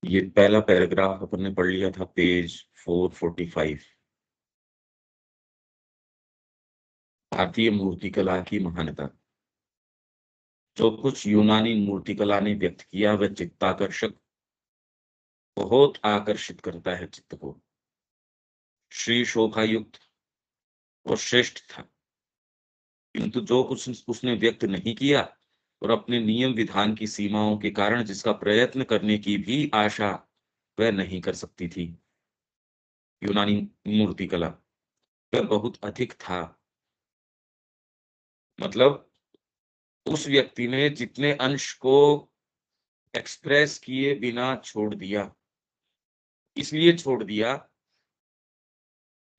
ये पहला पैराग्राफ अपन ने पढ़ लिया था, पेज 445। भारतीय मूर्तिकला की महानता। जो कुछ यूनानी मूर्तिकला ने व्यक्त किया वह चित्ताकर्षक, बहुत आकर्षित करता है चित्त को, श्री शोभायुक्त और श्रेष्ठ था। किंतु जो कुछ उसने व्यक्त नहीं किया और अपने नियम विधान की सीमाओं के कारण जिसका प्रयत्न करने की भी आशा वह नहीं कर सकती थी, यूनानी मूर्तिकला, वह बहुत अधिक था। मतलब उस व्यक्ति ने जितने अंश को एक्सप्रेस किए बिना छोड़ दिया, इसलिए छोड़ दिया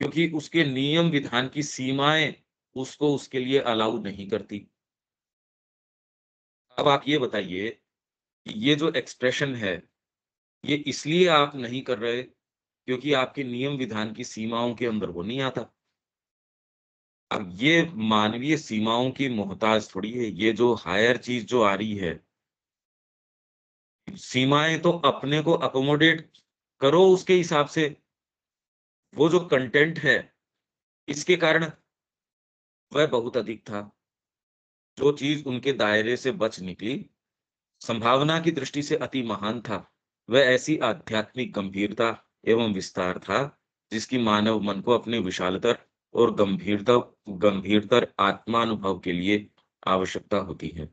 क्योंकि उसके नियम विधान की सीमाएं उसको उसके लिए अलाउ नहीं करती। अब आप ये बताइए कि ये जो एक्सप्रेशन है, ये इसलिए आप नहीं कर रहे क्योंकि आपके नियम विधान की सीमाओं के अंदर वो नहीं आता। अब ये मानवीय सीमाओं की मोहताज थोड़ी है, ये जो हायर चीज जो आ रही है, सीमाएं तो अपने को अकोमोडेट करो उसके हिसाब से। वो जो कंटेंट है, इसके कारण वह बहुत अधिक था। जो चीज उनके दायरे से बच निकली, संभावना की दृष्टि से अति महान था, वह ऐसी आध्यात्मिक गंभीरता एवं विस्तार था जिसकी मानव मन को अपने विशालतर और गंभीरतर आत्मानुभव के लिए आवश्यकता होती है।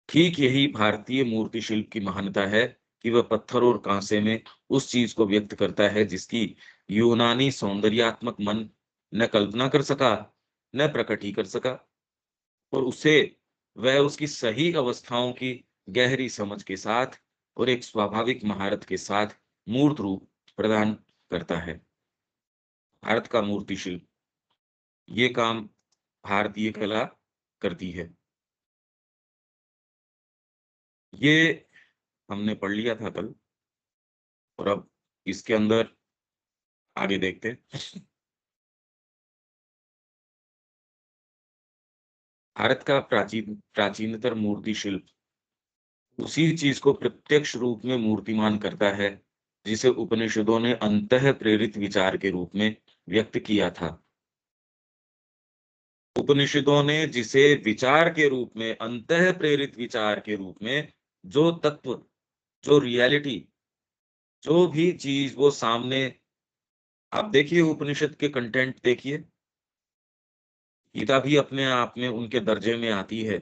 ठीक यही भारतीय मूर्ति शिल्प की महानता है कि वह पत्थर और कांसे में उस चीज को व्यक्त करता है जिसकी यूनानी सौंदर्यात्मक मन न कल्पना कर सका, न प्रकट ही कर सका, और उसे वह उसकी सही अवस्थाओं की गहरी समझ के साथ और एक स्वाभाविक महारत के साथ मूर्त रूप प्रदान करता है। भारत का मूर्ति शिल्प ये काम भारतीय कला करती है। ये हमने पढ़ लिया था कल, और अब इसके अंदर आगे देखते हैं। भारत का प्राचीनतर मूर्ति शिल्प उसी चीज को प्रत्यक्ष रूप में मूर्तिमान करता है जिसे उपनिषदों ने अंतः प्रेरित विचार के रूप में व्यक्त किया था। उपनिषदों ने जिसे विचार के रूप में, अंतः प्रेरित विचार के रूप में, जो तत्व, जो रियलिटी, जो भी चीज वो सामने, आप देखिए उपनिषद के कंटेंट देखिए, गीता भी अपने आप में उनके दर्जे में आती है।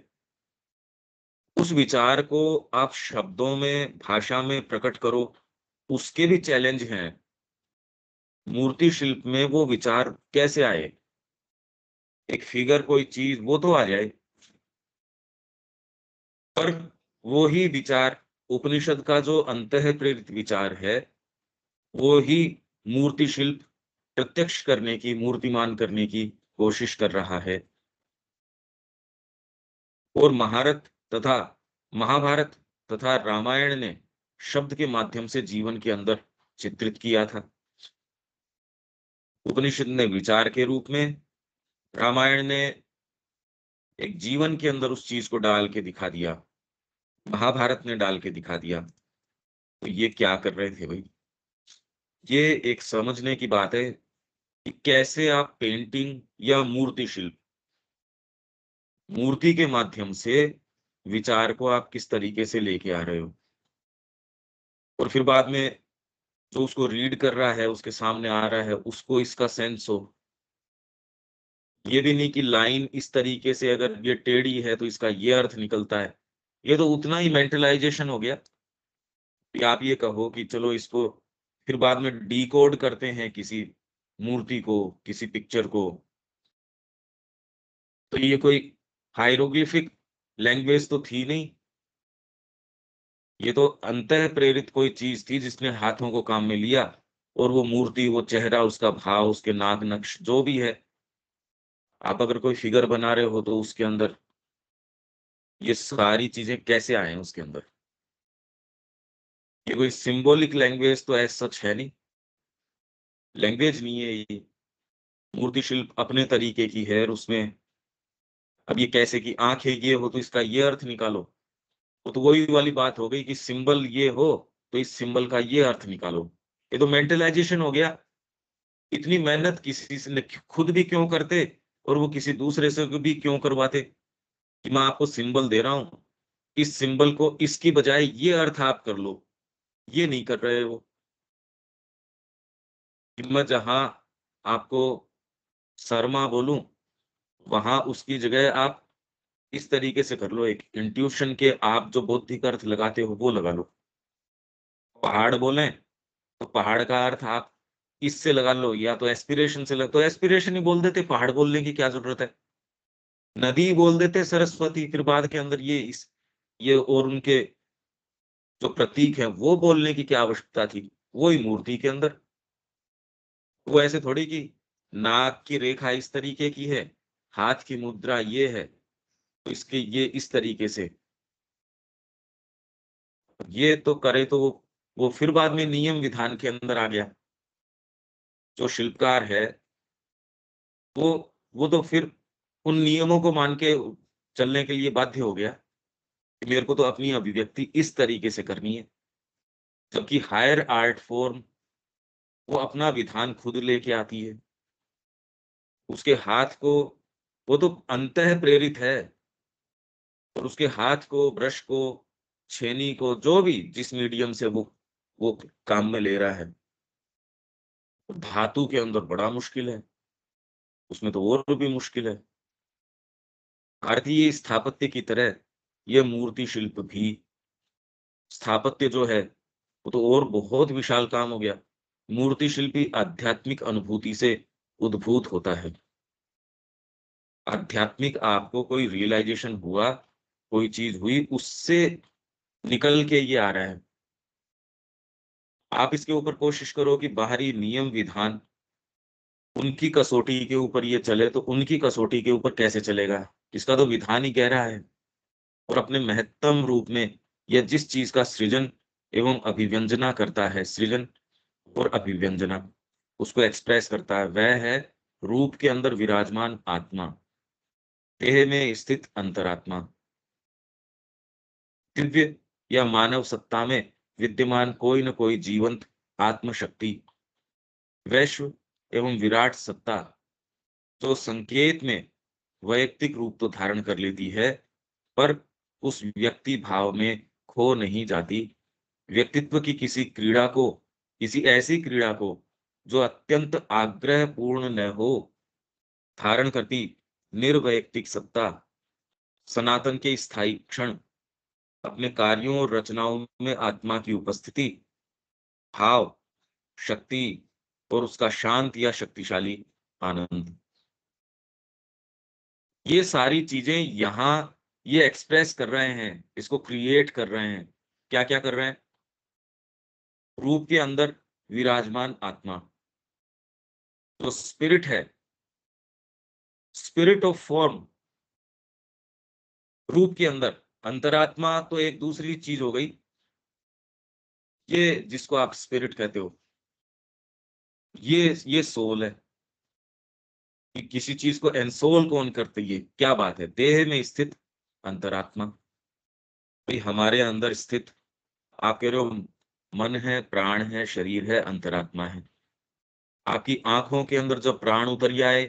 उस विचार को आप शब्दों में, भाषा में प्रकट करो, उसके भी चैलेंज हैं। मूर्ति शिल्प में वो विचार कैसे आए? एक फिगर, कोई चीज, वो तो आ जाए, पर वो ही विचार, उपनिषद का जो अंतः प्रेरित विचार है, वो ही मूर्ति शिल्प प्रत्यक्ष करने की, मूर्तिमान करने की कोशिश कर रहा है। और महारत तथा महाभारत तथा रामायण ने शब्द के माध्यम से जीवन के अंदर चित्रित किया था। उपनिषद ने विचार के रूप में, रामायण ने एक जीवन के अंदर उस चीज को डाल के दिखा दिया, महाभारत ने डाल के दिखा दिया। तो ये क्या कर रहे थे भाई? ये एक समझने की बात है कि कैसे आप पेंटिंग या मूर्ति शिल्प, मूर्ति के माध्यम से विचार को आप किस तरीके से लेके आ रहे हो, और फिर बाद में जो उसको रीड कर रहा है, उसके सामने आ रहा है, उसको इसका सेंस हो। ये भी नहीं कि लाइन इस तरीके से अगर ये टेढ़ी है तो इसका ये अर्थ निकलता है। ये तो उतना ही मेंटलाइजेशन हो गया कि आप ये कहो कि चलो इसको फिर बाद में डिकोड करते हैं किसी मूर्ति को, किसी पिक्चर को। तो ये कोई हायरोग्लिफिक लैंग्वेज तो थी नहीं, ये तो अंतः प्रेरित कोई चीज थी जिसने हाथों को काम में लिया, और वो मूर्ति, वो चेहरा, उसका भाव, उसके नाक नक्श जो भी है, आप अगर कोई फिगर बना रहे हो तो उसके अंदर ये सारी चीजें कैसे आए हैं उसके अंदर? ये कोई सिंबॉलिक लैंग्वेज तो ऐसा सच है नहीं, लैंग्वेज नहीं है ये। मूर्ति शिल्प अपने तरीके की है, और उसमें अब ये कैसे कि आंखें ये हो तो इसका ये अर्थ निकालो, तो वही वाली बात हो गई कि सिंबल ये हो तो इस सिंबल का ये अर्थ निकालो। ये तो मेंटलाइजेशन हो गया। इतनी मेहनत किसी से ने खुद भी क्यों करते और वो किसी दूसरे से भी क्यों करवाते कि मैं आपको सिंबल दे रहा हूं, इस सिंबल को इसकी बजाय ये अर्थ आप कर लो। ये नहीं कर रहे वो कि मैं जहां आपको शर्मा बोलूं वहां उसकी जगह आप इस तरीके से कर लो, एक इंट्यूशन के आप जो बौद्धिक अर्थ लगाते हो वो लगा लो। पहाड़ बोलें तो पहाड़ का अर्थ आप इससे लगा लो, या तो एस्पिरेशन से लग तो एस्पिरेशन ही बोल देते, पहाड़ बोलने की क्या जरूरत है। नदी बोल देते सरस्वती, फिर बाद के अंदर ये और उनके जो प्रतीक है वो बोलने की क्या आवश्यकता थी। वही मूर्ति के अंदर, वो ऐसे थोड़ी कि नाक की रेखा इस तरीके की है, हाथ की मुद्रा ये है, तो इसके ये इस तरीके से ये तो करे तो वो फिर बाद में नियम विधान के अंदर आ गया। जो शिल्पकार है वो वो तो फिर उन नियमों को मान के चलने के लिए बाध्य हो गया कि मेरे को तो अपनी अभिव्यक्ति इस तरीके से करनी है। जबकि हायर आर्ट फॉर्म वो अपना विधान खुद लेके आती है। उसके हाथ को वो तो अंतः प्रेरित है, और उसके हाथ को, ब्रश को, छेनी को, जो भी जिस मीडियम से वो काम में ले रहा है, धातु के अंदर बड़ा मुश्किल है, उसमें तो और भी मुश्किल है। भारतीय स्थापत्य की तरह ये मूर्ति शिल्प भी, स्थापत्य जो है वो तो और बहुत विशाल काम हो गया। मूर्ति शिल्पी आध्यात्मिक अनुभूति से उद्भूत होता है। आध्यात्मिक आपको कोई रियलाइजेशन हुआ, कोई चीज हुई, उससे निकल के ये आ रहा है। आप इसके ऊपर कोशिश करो कि बाहरी नियम विधान उनकी कसौटी के ऊपर ये चले, तो उनकी कसौटी के ऊपर कैसे चलेगा। इसका तो विधान ही कह रहा है। और अपने महत्तम रूप में यह जिस चीज का सृजन एवं अभिव्यंजना करता है, सृजन और अभिव्यंजना उसको एक्सप्रेस करता है, वह है रूप के अंदर विराजमान आत्मा, देह में स्थित अंतरात्मा, दिव्य या मानव सत्ता में विद्यमान कोई न कोई जीवंत आत्म शक्ति, वैश्व एवं विराट सत्ता, जो संकेत में वैयक्तिक रूप तो धारण कर लेती है, पर उस व्यक्ति भाव में खो नहीं जाती। व्यक्तित्व की किसी क्रीड़ा को, किसी ऐसी क्रीड़ा को जो अत्यंत आग्रह पूर्ण न हो, धारण करती निर्वैयक्तिक सत्ता, सनातन के स्थायी क्षण, अपने कार्यों और रचनाओं में आत्मा की उपस्थिति, भाव, शक्ति और उसका शांत या शक्तिशाली आनंद, ये सारी चीजें यहाँ ये एक्सप्रेस कर रहे हैं, इसको क्रिएट कर रहे हैं। क्या क्या कर रहे हैं। रूप के अंदर विराजमान आत्मा जो स्पिरिट है, स्पिरिट ऑफ फॉर्म, रूप के अंदर अंतरात्मा तो एक दूसरी चीज हो गई। ये जिसको आप स्पिरिट कहते हो, ये सोल है। कि किसी चीज को एनसोल कौन करती है, क्या बात है। देह में स्थित अंतरात्मा, भाई हमारे अंदर स्थित, आप कह रहे हो मन है, प्राण है, शरीर है, अंतरात्मा है। आपकी आंखों के अंदर जब प्राण उतर जाए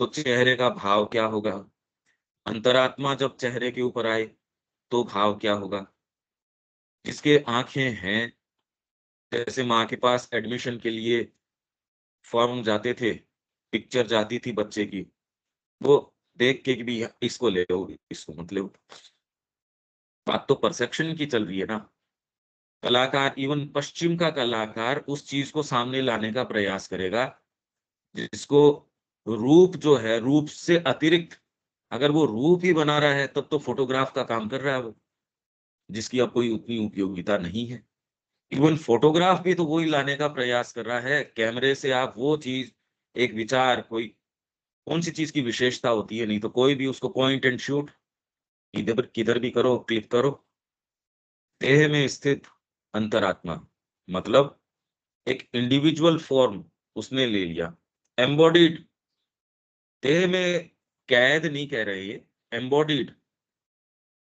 तो चेहरे का भाव क्या होगा। अंतरात्मा जब चेहरे के ऊपर आए तो भाव क्या होगा। जिसके आंखें हैं, जैसे माँ के पास एडमिशन के लिए फॉर्म जाते थे, पिक्चर जाती थी बच्चे की, वो देख के कि भी इसको ले लो, इसको मत लो। बात तो परसेप्शन की चल रही है ना। कलाकार, इवन पश्चिम का कलाकार उस चीज को सामने लाने का प्रयास करेगा जिसको रूप जो है, रूप से अतिरिक्त, अगर वो रूप ही बना रहा है तब तो फोटोग्राफ का काम कर रहा है वो, जिसकी अब कोई उतनी उपयोगिता नहीं है। इवन फोटोग्राफ भी तो वही लाने का प्रयास कर रहा है। कैमरे से आप वो चीज, एक विचार, कोई कौन सी चीज की विशेषता होती है, नहीं तो कोई भी उसको पॉइंट एंड शूट, इधर किधर भी करो, क्लिक करो। देह में स्थित अंतरात्मा मतलब एक इंडिविजुअल फॉर्म उसने ले लिया, एम्बॉडीड। देह में कैद नहीं कह रहे, ये एम्बॉडीड,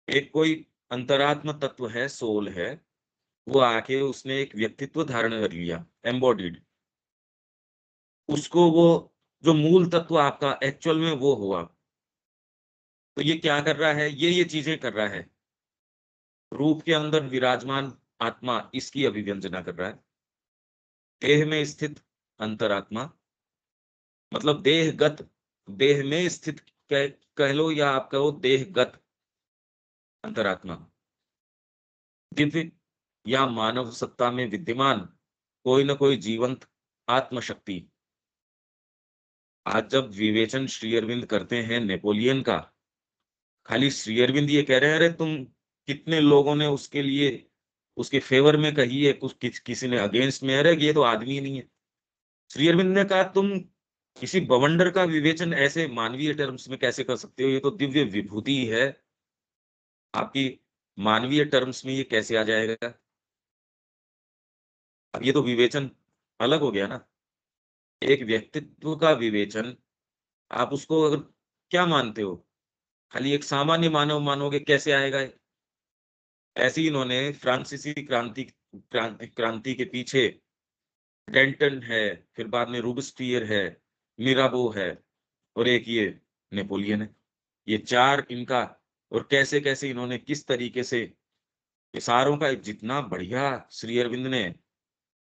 एक कोई अंतरात्म तत्व है, सोल है, वो आके उसने एक व्यक्तित्व धारण कर लिया, एम्बॉडीड। उसको वो जो मूल तत्व आपका एक्चुअल में वो हुआ। तो ये क्या कर रहा है, ये चीजें कर रहा है। रूप के अंदर विराजमान आत्मा इसकी अभिव्यंजना कर रहा है। देह में स्थित अंतरात्मा, मतलब देहगत, देह में स्थित कह लो, या आप कहो देहगत अंतरात्मा। दिव्य या मानव सत्ता में विद्यमान कोई न कोई जीवंत आत्मशक्ति। आज जब विवेचन श्री अरविंद करते हैं नेपोलियन का, खाली श्री अरविंद ये कह रहे हैं, अरे तुम कितने लोगों ने उसके लिए, उसके फेवर में कही है, कुछ किसी ने अगेंस्ट में, अरे ये तो आदमी ही नहीं है। श्री अरविंद ने कहा तुम किसी बवंडर का विवेचन ऐसे मानवीय टर्म्स में कैसे कर सकते हो, ये तो दिव्य विभूति है आपकी, मानवीय टर्म्स में ये कैसे आ जाएगा। अब ये तो विवेचन अलग हो गया ना। एक व्यक्तित्व का विवेचन, आप उसको अगर क्या मानते हो, खाली एक सामान्य मानव मानोगे, कैसे आएगा। ऐसे ही इन्होंने फ्रांसीसी क्रांति के पीछे डेंटन है, फिर बाद में रूबस्पियर है, मिराबो है, और एक ये नेपोलियन है। ये चार इनका, और कैसे कैसे इन्होंने किस तरीके से, ये सारों का जितना बढ़िया श्री अरविंद ने,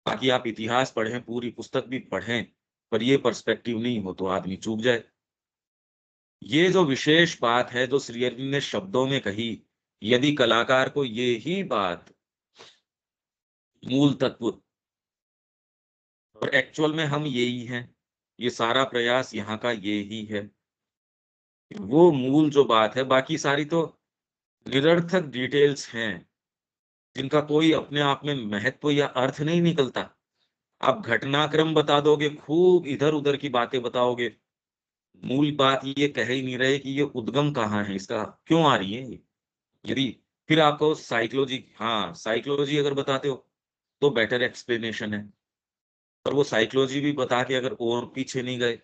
बाकी आप इतिहास पढ़ें, पूरी पुस्तक भी पढ़ें, पर ये पर्सपेक्टिव नहीं हो तो आदमी चूक जाए। ये जो विशेष बात है जो श्री अरविंद ने शब्दों में कही, यदि कलाकार को ये ही बात मूल तत्व, और एक्चुअल में हम यही हैं, ये सारा प्रयास यहाँ का ये ही है, वो मूल जो बात है, बाकी सारी तो निरर्थक डिटेल्स हैं जिनका कोई अपने आप में महत्व या अर्थ नहीं निकलता। आप घटनाक्रम बता दोगे, खूब इधर उधर की बातें बताओगे, मूल बात ये कह ही नहीं रहे कि ये उद्गम कहाँ है, इसका क्यों आ रही है ये। यदि फिर आपको साइकोलॉजी, हाँ साइकोलॉजी अगर बताते हो तो बेटर एक्सप्लेनेशन है, पर वो साइकोलॉजी भी बता के अगर और पीछे नहीं गए,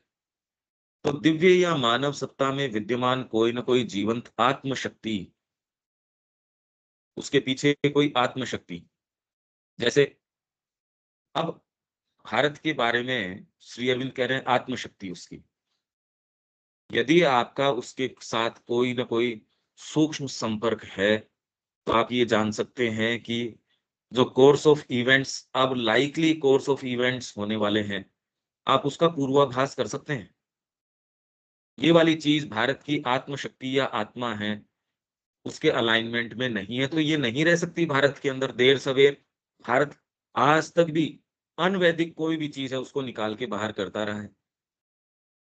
तो दिव्य या मानव सत्ता में विद्यमान कोई ना कोई जीवंत आत्मशक्ति, उसके पीछे कोई आत्मशक्ति। जैसे अब भारत के बारे में श्री अरविंद कह रहे हैं आत्मशक्ति उसकी, यदि आपका उसके साथ कोई ना कोई सूक्ष्म संपर्क है, तो आप ये जान सकते हैं कि जो कोर्स ऑफ इवेंट्स, अब लाइकली कोर्स ऑफ इवेंट्स होने वाले हैं, आप उसका पूर्वाभास कर सकते हैं। ये वाली चीज भारत की आत्मशक्ति या आत्मा है, उसके अलाइनमेंट में नहीं है, तो ये नहीं रह सकती भारत के अंदर देर सवेर। भारत आज तक भी अनवैदिक कोई भी चीज है उसको निकाल के बाहर करता रहा है।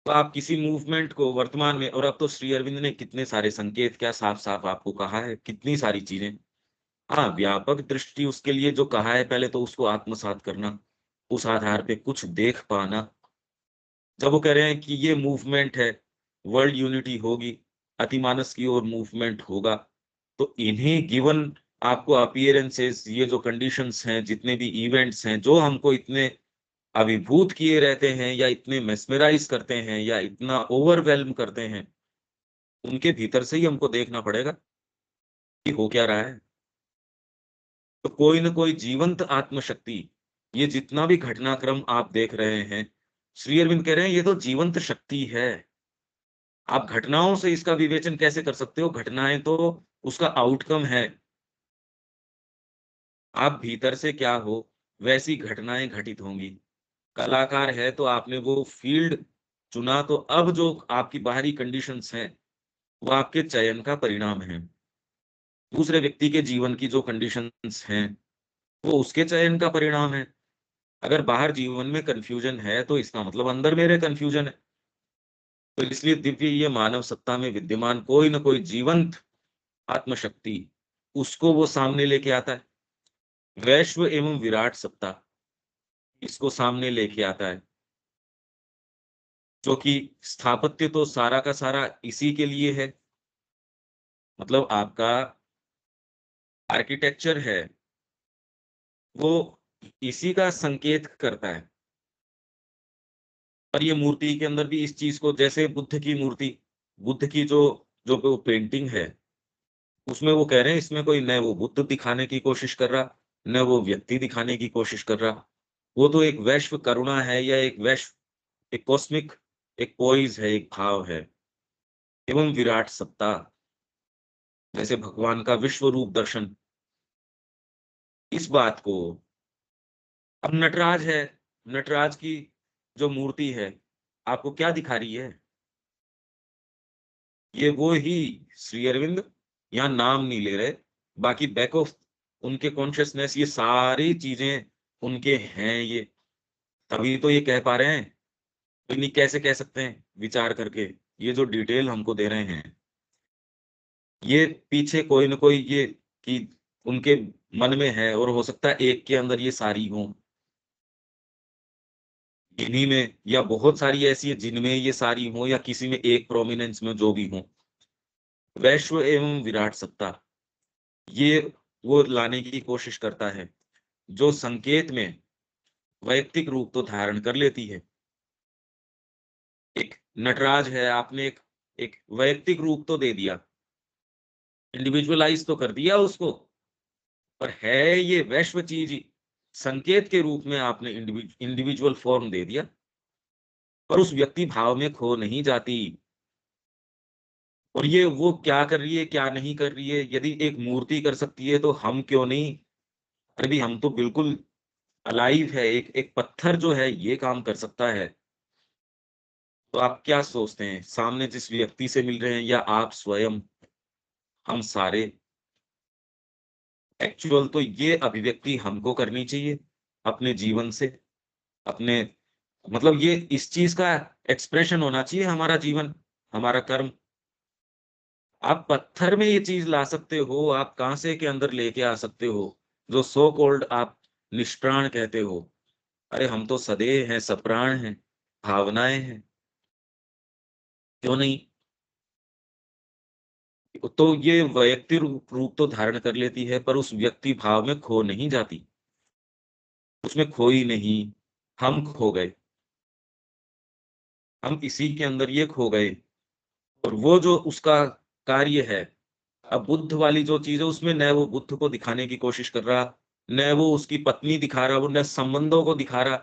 तो आप किसी मूवमेंट को वर्तमान में, और अब तो श्री अरविंद ने कितने सारे संकेत क्या साफ साफ आपको कहा है, कितनी सारी चीजें। हाँ, व्यापक दृष्टि उसके लिए जो कहा है, पहले तो उसको आत्मसात करना, उस आधार पे कुछ देख पाना। जब वो कह रहे हैं कि ये मूवमेंट है, वर्ल्ड यूनिटी होगी, अतिमानस की ओर मूवमेंट होगा, तो इन्हीं गिवन आपको अपीयरेंसेस, ये जो कंडीशंस हैं, जितने भी इवेंट्स हैं जो हमको इतने अभिभूत किए रहते हैं, या इतने मेस्मराइज करते हैं, या इतना ओवरवेल्म करते हैं, उनके भीतर से ही हमको देखना पड़ेगा कि हो क्या रहा है। तो कोई ना कोई जीवंत आत्मशक्ति, ये जितना भी घटनाक्रम आप देख रहे हैं, श्री अरविंद कह रहे हैं ये तो जीवंत शक्ति है। आप घटनाओं से इसका विवेचन कैसे कर सकते हो, घटनाएं तो उसका आउटकम है। आप भीतर से क्या हो, वैसी घटनाएं घटित होंगी। कलाकार है तो आपने वो फील्ड चुना, तो अब जो आपकी बाहरी कंडीशंस हैं वो आपके चयन का परिणाम है। दूसरे व्यक्ति के जीवन की जो कंडीशंस हैं वो उसके चयन का परिणाम है। अगर बाहर जीवन में कंफ्यूजन है तो इसका मतलब अंदर मेरे कंफ्यूजन है। तो इसलिए दिव्य ये मानव सत्ता में विद्यमान कोई ना कोई जीवंत आत्मशक्ति, उसको वो सामने लेके आता है। वैश्व एवं विराट सत्ता, इसको सामने लेके आता है, जो कि स्थापत्य तो सारा का सारा इसी के लिए है। मतलब आपका आर्किटेक्चर है, वो इसी का संकेत करता है। और ये मूर्ति के अंदर भी इस चीज को, जैसे बुद्ध की मूर्ति, बुद्ध की जो जो पेंटिंग है, उसमें वो कह रहे हैं इसमें कोई न वो बुद्ध दिखाने की कोशिश कर रहा, न वो व्यक्ति दिखाने की कोशिश कर रहा। वो तो एक वैश्व करुणा है या एक एक कॉस्मिक एक पोइज़ है, एक भाव है एवं विराट सत्ता, जैसे भगवान का विश्व रूप दर्शन। इस बात को अब नटराज है, नटराज की जो मूर्ति है, आपको क्या दिखा रही है? ये वो ही श्री अरविंद यहाँ नाम नहीं ले रहे, बाकी बैक ऑफ उनके कॉन्शियसनेस ये सारी चीज़ें उनके हैं ये, तभी तो ये कह पा रहे हैं। तो नहीं कैसे कह सकते हैं विचार करके, ये जो डिटेल हमको दे रहे हैं, ये पीछे कोई न कोई ये कि उनके मन में है और हो सकता है एक के अंदर ये सारी हों, इन्हीं में या बहुत सारी ऐसी है जिनमें ये सारी हों या किसी में एक प्रोमिनेंस में जो भी हों। वैश्व एवं विराट सत्ता, ये वो लाने की कोशिश करता है, जो संकेत में वैयक्तिक रूप तो धारण कर लेती है। एक नटराज है, आपने एक एक वैयक्तिक रूप तो दे दिया, इंडिविजुअलाइज़ तो कर दिया उसको, पर है ये वैश्व चीज़ ही, संकेत के रूप में आपने इंडिविजुअल फॉर्म दे दिया, पर उस व्यक्ति भाव में खो नहीं जाती। और ये वो क्या कर रही है, क्या नहीं कर रही है, यदि एक मूर्ति कर सकती है, तो हम क्यों नहीं? अरे हम तो बिल्कुल अलाइव है, एक एक पत्थर जो है ये काम कर सकता है। तो आप क्या सोचते हैं, सामने जिस व्यक्ति से मिल रहे हैं या आप स्वयं, हम सारे एक्चुअल तो ये अभिव्यक्ति हमको करनी चाहिए अपने जीवन से, अपने मतलब ये इस चीज़ का एक्सप्रेशन होना चाहिए हमारा जीवन, हमारा कर्म। आप पत्थर में ये चीज़ ला सकते हो, आप काँसे के अंदर लेके आ सकते हो, जो सो कॉल्ड आप निष्प्राण कहते हो। अरे हम तो सदेह हैं, सप्राण हैं, भावनाएँ हैं, क्यों नहीं? तो ये वैयक्तिक रूप रूप तो धारण कर लेती है, पर उस व्यक्ति भाव में खो नहीं जाती, उसमें खोई नहीं, हम खो गए, हम इसी के अंदर ये खो गए। और वो जो उसका कार्य है, अब बुद्ध वाली जो चीज़ है उसमें न वो बुद्ध को दिखाने की कोशिश कर रहा, न वो उसकी पत्नी दिखा रहा, वो न संबंधों को दिखा रहा,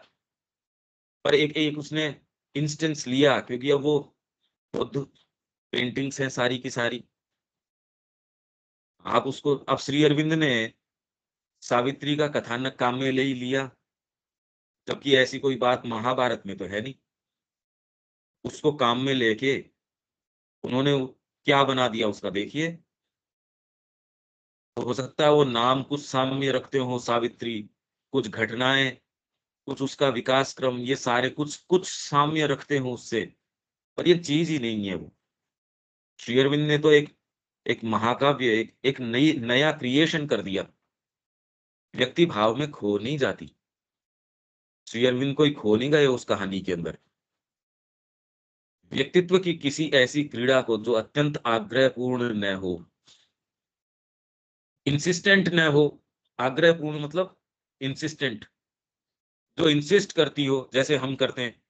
पर एक एक उसने इंस्टेंस लिया क्योंकि अब वो बुद्ध पेंटिंग्स हैं सारी की सारी। आप उसको अब श्री अरविंद ने सावित्री का कथानक काम में ले ही लिया, जबकि ऐसी कोई बात महाभारत में तो है नहीं। उसको काम में लेके उन्होंने क्या बना दिया उसका देखिए। तो हो सकता है वो नाम कुछ साम्य रखते हो सावित्री, कुछ घटनाएँ, कुछ उसका विकास क्रम ये सारे कुछ कुछ साम्य रखते हो उससे, पर ये चीज़ ही नहीं है वो। श्री अरविंद ने तो एक एक महाकाव्य, एक एक नया क्रिएशन कर दिया। व्यक्ति भाव में खो नहीं जाती। श्री अरविंद कोई खो नहीं गए उस कहानी के अंदर। व्यक्तित्व की किसी ऐसी क्रीड़ा को जो अत्यंत आग्रहपूर्ण न हो, इंसिस्टेंट न हो, आग्रहपूर्ण मतलब इंसिस्टेंट, जो इंसिस्ट करती हो जैसे हम करते हैं,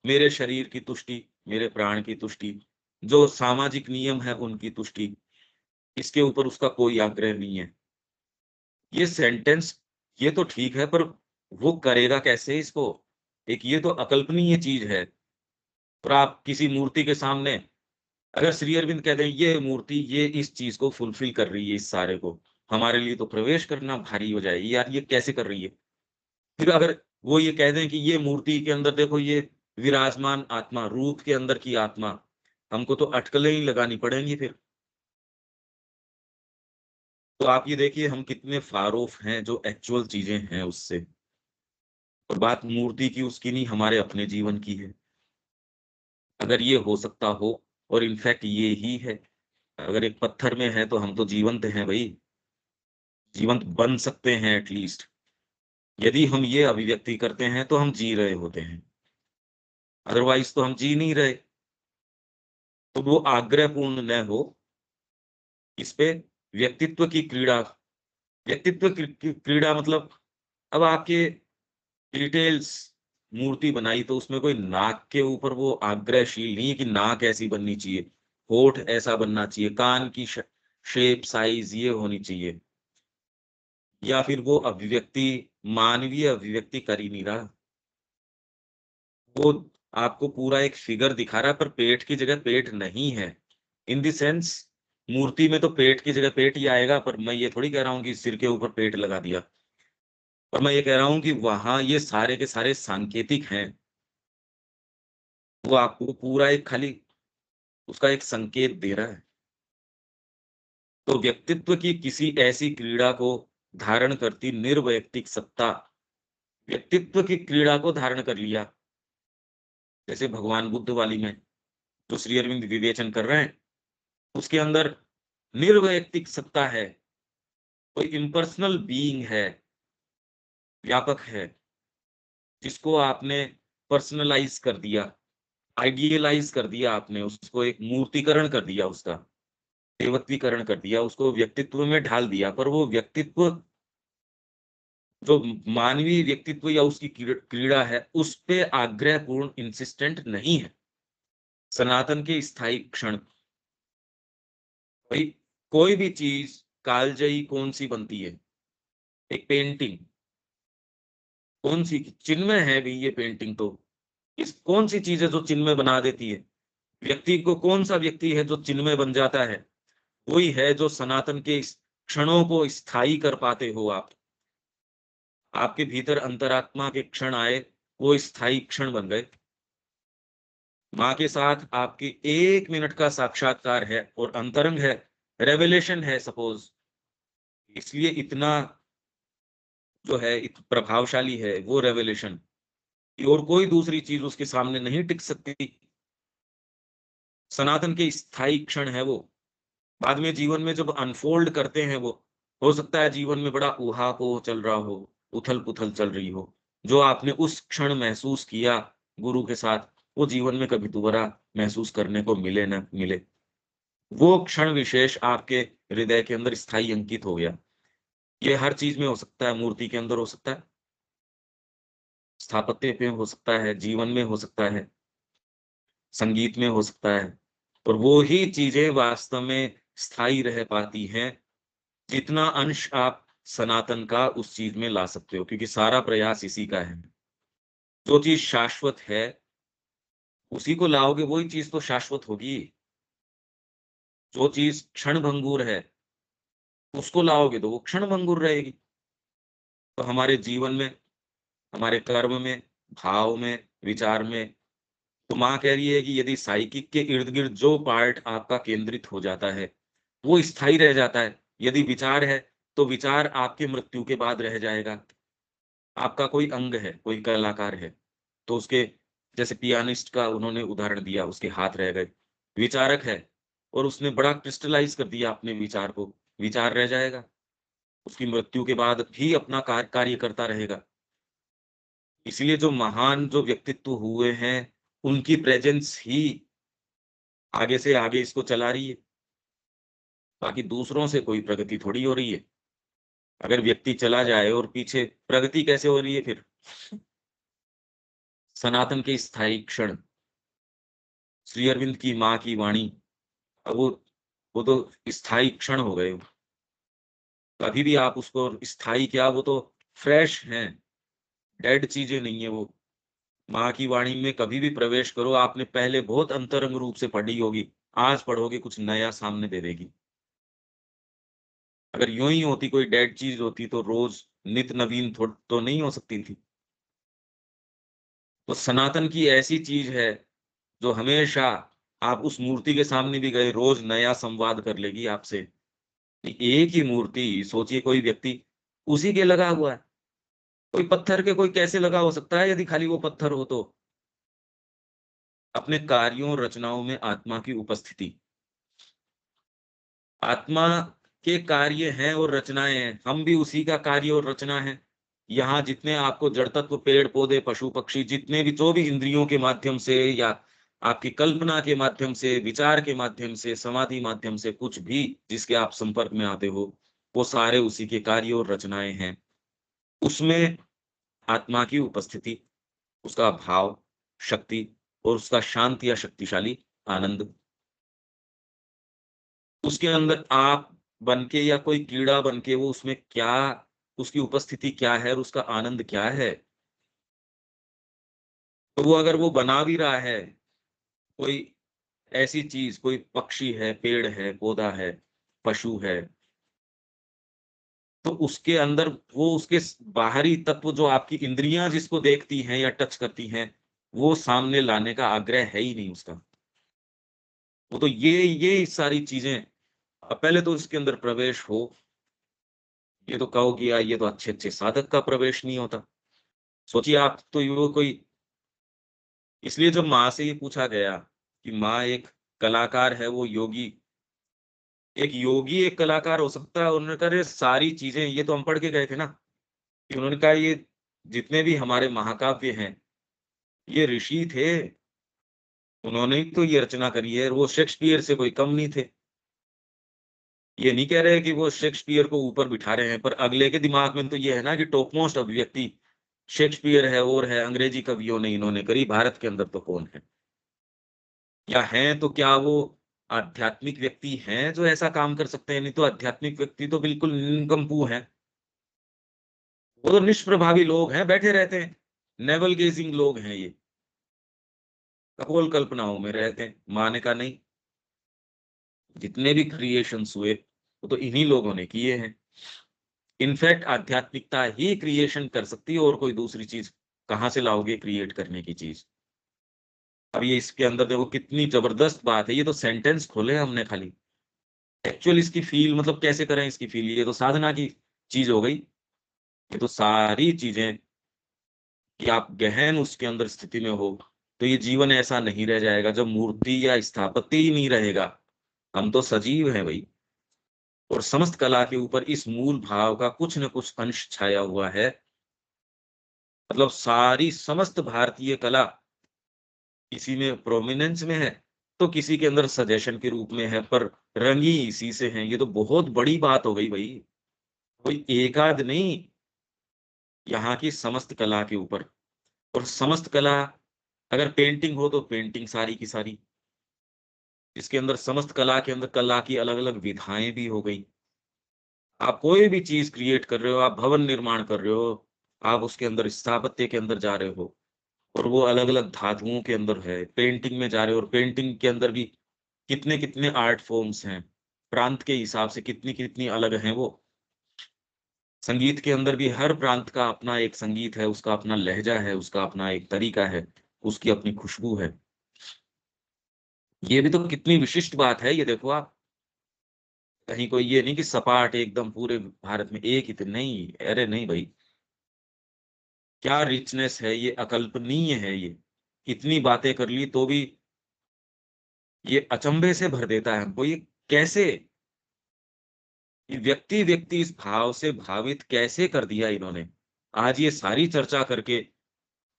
मेरे शरीर की तुष्टि, मेरे प्राण की तुष्टि, जो सामाजिक नियम है उनकी तुष्टि, इसके ऊपर उसका कोई आग्रह नहीं है। ये सेंटेंस ये तो ठीक है पर वो करेगा कैसे इसको? एक ये तो अकल्पनीय चीज़ है। और आप किसी मूर्ति के सामने अगर श्री अरविंद कह दें ये मूर्ति ये इस चीज़ को फुलफिल कर रही है इस सारे को, हमारे लिए तो प्रवेश करना भारी हो जाएगी यार ये कैसे कर रही है? फिर अगर वो ये कह दें कि ये मूर्ति के अंदर देखो ये विराजमान आत्मा, रूप के अंदर की आत्मा, हमको तो अटकलें ही लगानी पड़ेंगी फिर। तो आप ये देखिए हम कितने फार ऑफ हैं जो एक्चुअल चीज़ें हैं उससे। और बात मूर्ति की उसकी नहीं हमारे अपने जीवन की है। अगर ये हो सकता हो और इनफैक्ट ये ही है, अगर एक पत्थर में है तो हम तो जीवंत हैं भई, जीवंत बन सकते हैं एट लीस्ट। यदि हम ये अभिव्यक्ति करते हैं तो हम जी रहे होते हैं, अदरवाइज़ तो हम जी नहीं रहे। तो वो आग्रहपूर्ण न हो, इसपे व्यक्तित्व की क्रीड़ा, व्यक्तित्व की क्रीड़ा मतलब अब आपके डिटेल्स मूर्ति बनाई तो उसमें कोई नाक के ऊपर वो आग्रहशील नहीं है कि नाक ऐसी बननी चाहिए, होठ ऐसा बनना चाहिए, कान की शेप, साइज ये होनी चाहिए, या फिर वो अभिव्यक्ति, मानवीय अभिव्यक्ति कर ही नहीं रहा। वो आपको पूरा एक फिगर दिखा रहा है, पर पेट की जगह पेट नहीं है। इन द सेंस, मूर्ति में तो पेट की जगह पेट ही आएगा, पर मैं ये थोड़ी कह रहा हूँ कि सिर के ऊपर पेट लगा दिया। पर मैं ये कह रहा हूँ कि वहां ये सारे के सारे सांकेतिक हैं। वो आपको पूरा एक खाली उसका एक संकेत दे रहा है। तो व्यक्तित्व की किसी ऐसी क्रीड़ा को धारण करती निर्वैयक्तिक सत्ता, व्यक्तित्व की क्रीड़ा को धारण कर लिया, जैसे भगवान बुद्ध वाली में जो श्री अरविंद विवेचन कर रहे हैं, उसके अंदर निर्वैयक्तिक सत्ता है, कोई इम्पर्सनल बीइंग है, व्यापक है, जिसको आपने पर्सनलाइज कर दिया, आइडियलाइज कर दिया, आपने उसको एक मूर्तिकरण कर दिया, उसका देवत्वीकरण कर दिया, उसको व्यक्तित्व में ढाल दिया। पर वो व्यक्तित्व जो मानवीय व्यक्तित्व या उसकी क्रीड़ा है, उस पे आग्रहपूर्ण इंसिस्टेंट नहीं है। सनातन के स्थायी क्षण, भाई कोई भी चीज कालजयी कौन सी बनती है? एक पेंटिंग कौन सी चिन्मय है भी? ये पेंटिंग तो इस कौन सी चीज है जो चिन्मय बना देती है? व्यक्ति को कौन सा व्यक्ति है जो चिन्मय बन जाता है? वही है जो सनातन के इस क्षणों को स्थायी कर पाते हो आप। आपके भीतर अंतरात्मा के क्षण आए, वो स्थायी क्षण बन गए। माँ के साथ आपकी 1 मिनट का साक्षात्कार है और अंतरंग है, रेवलेशन है सपोज, इसलिए इतना जो है प्रभावशाली है वो रेवलेशन, और कोई दूसरी चीज उसके सामने नहीं टिक सकती। सनातन के स्थायी क्षण है वो। बाद में जीवन में जब अनफोल्ड करते हैं वो, हो सकता है जीवन में बड़ा ऊहापोह चल रहा हो, उथल पुथल चल रही हो, जो आपने उस क्षण महसूस किया गुरु के साथ, वो जीवन में कभी दोबारा महसूस करने को मिले न मिले। वो क्षण विशेष आपके हृदय के अंदर स्थायी अंकित हो गया। ये हर चीज में हो सकता है, मूर्ति के अंदर हो सकता है, स्थापत्य पे हो सकता है, जीवन में हो सकता है, संगीत में हो सकता है। और वो ही चीजें वास्तव में स्थायी रह पाती हैं जितना अंश आप सनातन का उस चीज में ला सकते हो, क्योंकि सारा प्रयास इसी का है। जो चीज शाश्वत है उसी को लाओगे, वही चीज तो शाश्वत होगी। जो चीज क्षण भंगुर है उसको लाओगे तो वो क्षण भंगुर रहेगी। तो हमारे जीवन में, हमारे कर्म में, भाव में, विचार में, तो माँ कह रही है कि यदि साइकिक के इर्द गिर्द जो पार्ट आपका केंद्रित हो जाता है वो स्थायी रह जाता है। यदि विचार है तो विचार आपकी मृत्यु के बाद रह जाएगा। आपका कोई अंग है, कोई कलाकार है, तो उसके, जैसे पियानिस्ट का उन्होंने उदाहरण दिया, उसके हाथ रह गए। विचारक है और उसने बड़ा क्रिस्टलाइज कर दिया अपने विचार को, विचार रह जाएगा, उसकी मृत्यु के बाद भी अपना कार्य करता रहेगा। इसलिए जो महान जो व्यक्तित्व हुए हैं, उनकी प्रेजेंस ही आगे से आगे इसको चला रही है। बाकी दूसरों से कोई प्रगति थोड़ी हो रही है। अगर व्यक्ति चला जाए और पीछे, प्रगति कैसे हो रही है फिर? सनातन के स्थायी क्षण, श्री अरविंद की माँ की वाणी, अब वो तो स्थायी क्षण हो गए। कभी भी आप उसको स्थायी क्या, वो तो फ्रेश हैं, डेड चीजें नहीं है वो। माँ की वाणी में कभी भी प्रवेश करो, आपने पहले बहुत अंतरंग रूप से पढ़ी होगी, आज पढ़ोगे कुछ नया सामने दे देगी। अगर यूं ही होती, कोई डेड चीज होती, तो रोज नित नवीन तो नहीं हो सकती थी। तो सनातन की ऐसी चीज है जो हमेशा, आप उस मूर्ति के सामने भी गए, रोज नया संवाद कर लेगी आपसे। एक ही मूर्ति सोचिए, कोई व्यक्ति उसी के लगा हुआ है, कोई पत्थर के कोई कैसे लगा हो सकता है यदि खाली वो पत्थर हो तो? अपने कार्यों रचनाओं में आत्मा की उपस्थिति, आत्मा के कार्य हैं और रचनाएं हैं, हम भी उसी का कार्य और रचना है। यहाँ जितने आपको जड़ तत्व, पेड़ पौधे, पशु पक्षी, जितने भी, जो भी इंद्रियों के माध्यम से या आपकी कल्पना के माध्यम से, विचार के माध्यम से, समाधि माध्यम से, कुछ भी जिसके आप संपर्क में आते हो, वो सारे उसी के कार्य और रचनाएं हैं। उसमें आत्मा की उपस्थिति, उसका भाव, शक्ति, और उसका शांत या शक्तिशाली आनंद, उसके अंदर आप बनके या कोई कीड़ा बनके वो उसमें क्या, उसकी उपस्थिति क्या है और उसका आनंद क्या है। तो वो अगर वो बना भी रहा है, कोई ऐसी चीज, कोई पक्षी है, पेड़ है, पौधा है, पशु है, तो उसके अंदर वो उसके बाहरी तत्व जो आपकी इंद्रियां जिसको देखती हैं या टच करती हैं, वो सामने लाने का आग्रह है ही नहीं उसका। वो तो ये सारी चीजें, अब पहले तो इसके अंदर प्रवेश हो, ये तो कहो कि यार ये तो अच्छे अच्छे साधक का प्रवेश नहीं होता। सोचिए आप, तो वो कोई, इसलिए जब माँ से ये पूछा गया कि माँ एक कलाकार है, वो योगी, एक योगी एक कलाकार हो सकता है, उन्होंने कहा, "अरे सारी चीजें ये तो हम पढ़ के गए थे ना कि उन्होंने कहा ये जितने भी हमारे महाकाव्य हैं, ये ऋषि थे, उन्होंने ही तो ये रचना करी है, वो शेक्सपियर से कोई कम नहीं थे। ये नहीं कह रहे कि वो शेक्सपियर को ऊपर बिठा रहे हैं, पर अगले के दिमाग में तो ये है ना कि टॉप मोस्ट अभिव्यक्ति शेक्सपियर है और है, अंग्रेजी कवियों ने इन्होंने करी, भारत के अंदर तो कौन है? या हैं तो क्या वो आध्यात्मिक व्यक्ति हैं जो ऐसा काम कर सकते हैं? नहीं तो आध्यात्मिक व्यक्ति तो बिल्कुल निकम्पू हैं। वो तो निष्प्रभावी लोग हैं, बैठे रहते हैं। नेवल गेजिंग लोग हैं ये, कपोल कल्पनाओं में रहते हैं। माने का नहीं, जितने भी क्रिएशंस हुए, वो तो इन्हीं लोगों ने किए हैं। इनफैक्ट आध्यात्मिकता ही क्रिएशन कर सकती है, और कोई दूसरी चीज कहाँ से लाओगे क्रिएट करने की चीज? अब ये इसके अंदर देखो कितनी जबरदस्त बात है, ये तो सेंटेंस खोले हमने खाली। एक्चुअल इसकी फील मतलब कैसे करें इसकी फील, ये तो साधना की चीज हो गई। ये तो सारी चीजें कि आप गहन उसके अंदर स्थिति में हो, तो ये जीवन ऐसा नहीं रह जाएगा जब मूर्ति या स्थापत्य ही नहीं रहेगा। हम तो सजीव हैं भाई, और समस्त कला के ऊपर इस मूल भाव का कुछ न कुछ अंश छाया हुआ है। मतलब सारी समस्त भारतीय कला किसी में प्रोमिनेंस में है, तो किसी के अंदर सजेशन के रूप में है, पर रंगी इसी से है। ये तो बहुत बड़ी बात हो गई भाई, कोई एक आध नहीं, यहाँ की समस्त कला के ऊपर। और समस्त कला, अगर पेंटिंग हो तो पेंटिंग सारी की सारी, इसके अंदर समस्त कला के अंदर कला की अलग अलग विधाएं भी हो गई। आप कोई भी चीज क्रिएट कर रहे हो, आप भवन निर्माण कर रहे हो, आप उसके अंदर स्थापत्य के अंदर जा रहे हो, और वो अलग अलग धातुओं के अंदर है, पेंटिंग में जा रहे हो, और पेंटिंग के अंदर भी कितने कितने आर्ट फॉर्म्स हैं, प्रांत के हिसाब से कितनी कितनी अलग हैं वो। संगीत के अंदर भी हर प्रांत का अपना एक संगीत है, उसका अपना लहजा है, उसका अपना एक तरीका है, उसकी अपनी खुशबू है। ये भी तो कितनी विशिष्ट बात है, ये देखो आप। कहीं कोई ये नहीं कि सपाट एकदम पूरे भारत में एक ही तो नहीं, अरे नहीं भाई, क्या रिचनेस है, ये अकल्पनीय है ये। इतनी बातें कर ली तो भी ये अचंभे से भर देता है हमको, ये कैसे, ये व्यक्ति व्यक्ति इस भाव से भावित कैसे कर दिया इन्होंने। आज ये सारी चर्चा करके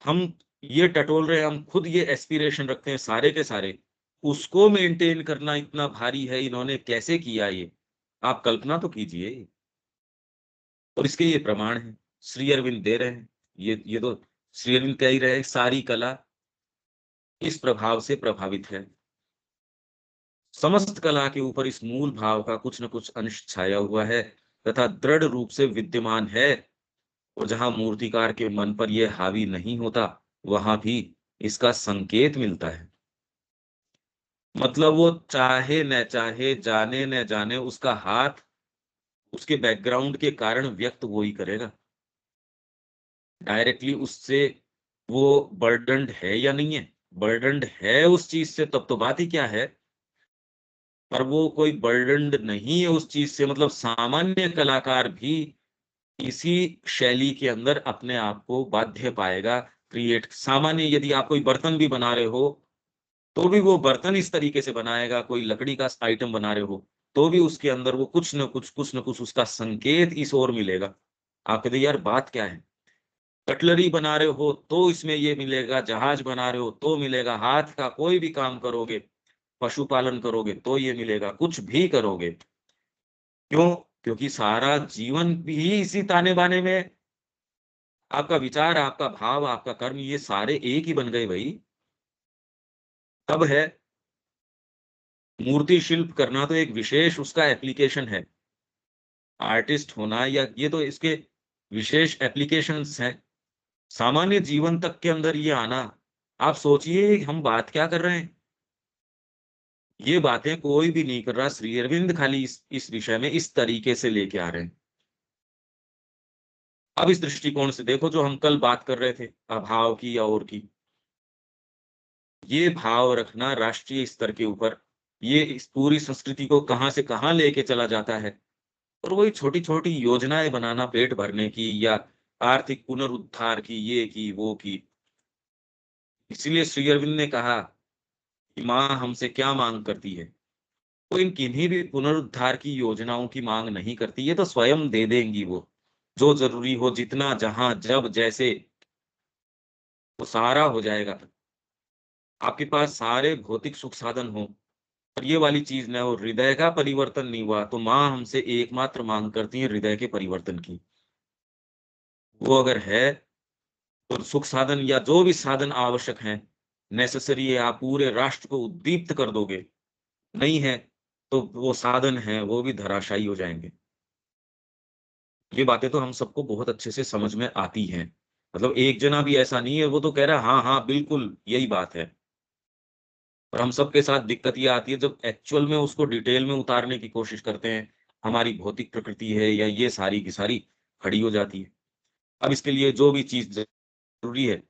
हम ये टटोल रहे हैं, हम खुद ये एस्पिरेशन रखते हैं सारे के सारे, उसको मेंटेन करना इतना भारी है, इन्होंने कैसे किया ये? आप कल्पना तो कीजिए। और इसके ये प्रमाण हैं, श्री अरविंद दे रहे हैं। ये तो श्री अरविंद कह ही रहे हैं, सारी कला इस प्रभाव से प्रभावित है। समस्त कला के ऊपर इस मूल भाव का कुछ न कुछ अंश छाया हुआ है, तथा दृढ़ रूप से विद्यमान है। और जहां मूर्तिकार के मन पर यह हावी नहीं होता, वहां भी इसका संकेत मिलता है। मतलब वो चाहे न चाहे, जाने न जाने, उसका हाथ उसके बैकग्राउंड के कारण व्यक्त वो ही करेगा। डायरेक्टली उससे वो बर्डन्ड है या नहीं है? बर्डन्ड है उस चीज से तब तो बात ही क्या है। पर वो कोई बर्डन्ड नहीं है उस चीज से, मतलब सामान्य कलाकार भी इसी शैली के अंदर अपने आप को बाध्य पाएगा क्रिएट। सामान्य यदि आप कोई बर्तन भी बना रहे हो, तो भी वो बर्तन इस तरीके से बनाएगा। कोई लकड़ी का आइटम बना रहे हो, तो भी उसके अंदर वो कुछ न कुछ उसका संकेत इस ओर मिलेगा। आप कहते यार बात क्या है? कटलरी बना रहे हो तो इसमें ये मिलेगा, जहाज बना रहे हो तो मिलेगा, हाथ का कोई भी काम करोगे, पशुपालन करोगे तो ये मिलेगा, कुछ भी करोगे। क्यों? क्योंकि सारा जीवन भी इसी ताने बाने में है। आपका विचार, आपका भाव, आपका कर्म, ये सारे एक ही बन गए भाई। तब है मूर्ति शिल्प करना तो एक विशेष उसका एप्लीकेशन है। आर्टिस्ट होना, या ये तो इसके विशेष एप्लीकेशंस हैं। सामान्य जीवन तक के अंदर ये आना, आप सोचिए हम बात क्या कर रहे हैं। ये बातें कोई भी नहीं कर रहा, श्री अरविंद खाली इस विषय में इस तरीके से लेके आ रहे हैं। अब इस दृष्टिकोण से देखो, जो हम कल बात कर रहे थे अभाव की या और की, ये भाव रखना राष्ट्रीय स्तर के ऊपर, ये इस पूरी संस्कृति को कहाँ से कहाँ लेके चला जाता है। और वही छोटी-छोटी योजनाएँ बनाना पेट भरने की, या आर्थिक पुनरुद्धार की, ये की, वो की। इसीलिए श्री अरविंद ने कहा कि माँ हमसे क्या माँग करती है? वो इन किन्हीं भी पुनरुद्धार की योजनाओं की माँग नहीं करती, ये तो स्वयं दे देंगी वो। जो ज़रूरी हो, जितना, जहाँ, जब, जैसे, वो सारा हो जाएगा। आपके पास सारे भौतिक सुख साधन हों, और ये वाली चीज़ ना हो, हृदय का परिवर्तन नहीं हुआ, तो माँ हमसे एकमात्र माँग करती है हृदय के परिवर्तन की। वो अगर है, तो सुख साधन या जो भी साधन आवश्यक हैं, नेसेसरी है, आप पूरे राष्ट्र को उद्दीप्त कर दोगे। नहीं है, तो वो साधन हैं, वो भी धराशायी हो जाएँगे। ये बातें तो हम सबको बहुत अच्छे से समझ में आती हैं। मतलब एक जना भी ऐसा नहीं है, वो तो कह रहा है, हाँ, हाँ, बिल्कुल, यही बात है। और हम सबके साथ दिक्कत ये आती है, जब एक्चुअल में उसको डिटेल में उतारने की कोशिश करते हैं, हमारी भौतिक प्रकृति है या ये सारी की सारी खड़ी हो जाती है। अब इसके लिए जो भी चीज़ ज़रूरी है,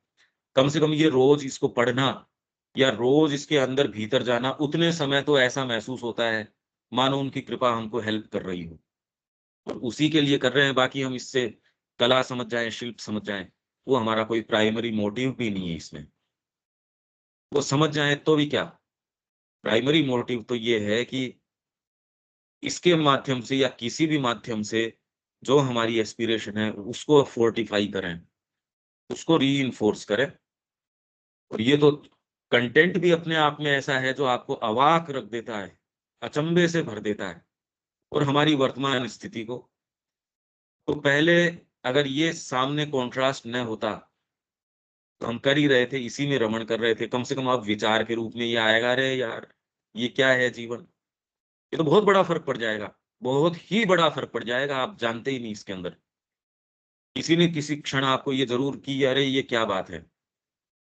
कम से कम ये रोज़ इसको पढ़ना, या रोज़ इसके अंदर भीतर जाना, उतने समय तो ऐसा महसूस होता है, मानो उनकी कृपा हमको हेल्प कर रही हो। और उसी के लिए कर रहे हैं, बाकी हम इससे कला समझ जाएँ, शिल्प समझ जाएँ, वो हमारा कोई प्राइमरी मोटिव भी नहीं है इसमें। वो समझ जाएँ तो भी क्या, प्राइमरी मोटिव तो ये है कि इसके माध्यम से या किसी भी माध्यम से जो हमारी एस्पिरेशन है, उसको फोर्टिफ़ाई करें, उसको रीइन्फोर्स करें। और ये तो कंटेंट भी अपने आप में ऐसा है जो आपको अवाक रख देता है, अचंभे से भर देता है। और हमारी वर्तमान स्थिति को, तो पहले अगर ये सामने कॉन्ट्रास्ट न होता, तो हम कर ही रहे थे, इसी में रमण कर रहे थे। कम से कम अब विचार के रूप में ये आएगा, अरे यार! ये क्या है जीवन? ये तो बहुत बड़ा फ़र्क पड़ जाएगा, बहुत ही बड़ा फ़र्क पड़ जाएगा, आप जानते ही नहीं इसके अंदर। किसी न किसी क्षण आपको ये ज़रूर कि अरे ये क्या बात है?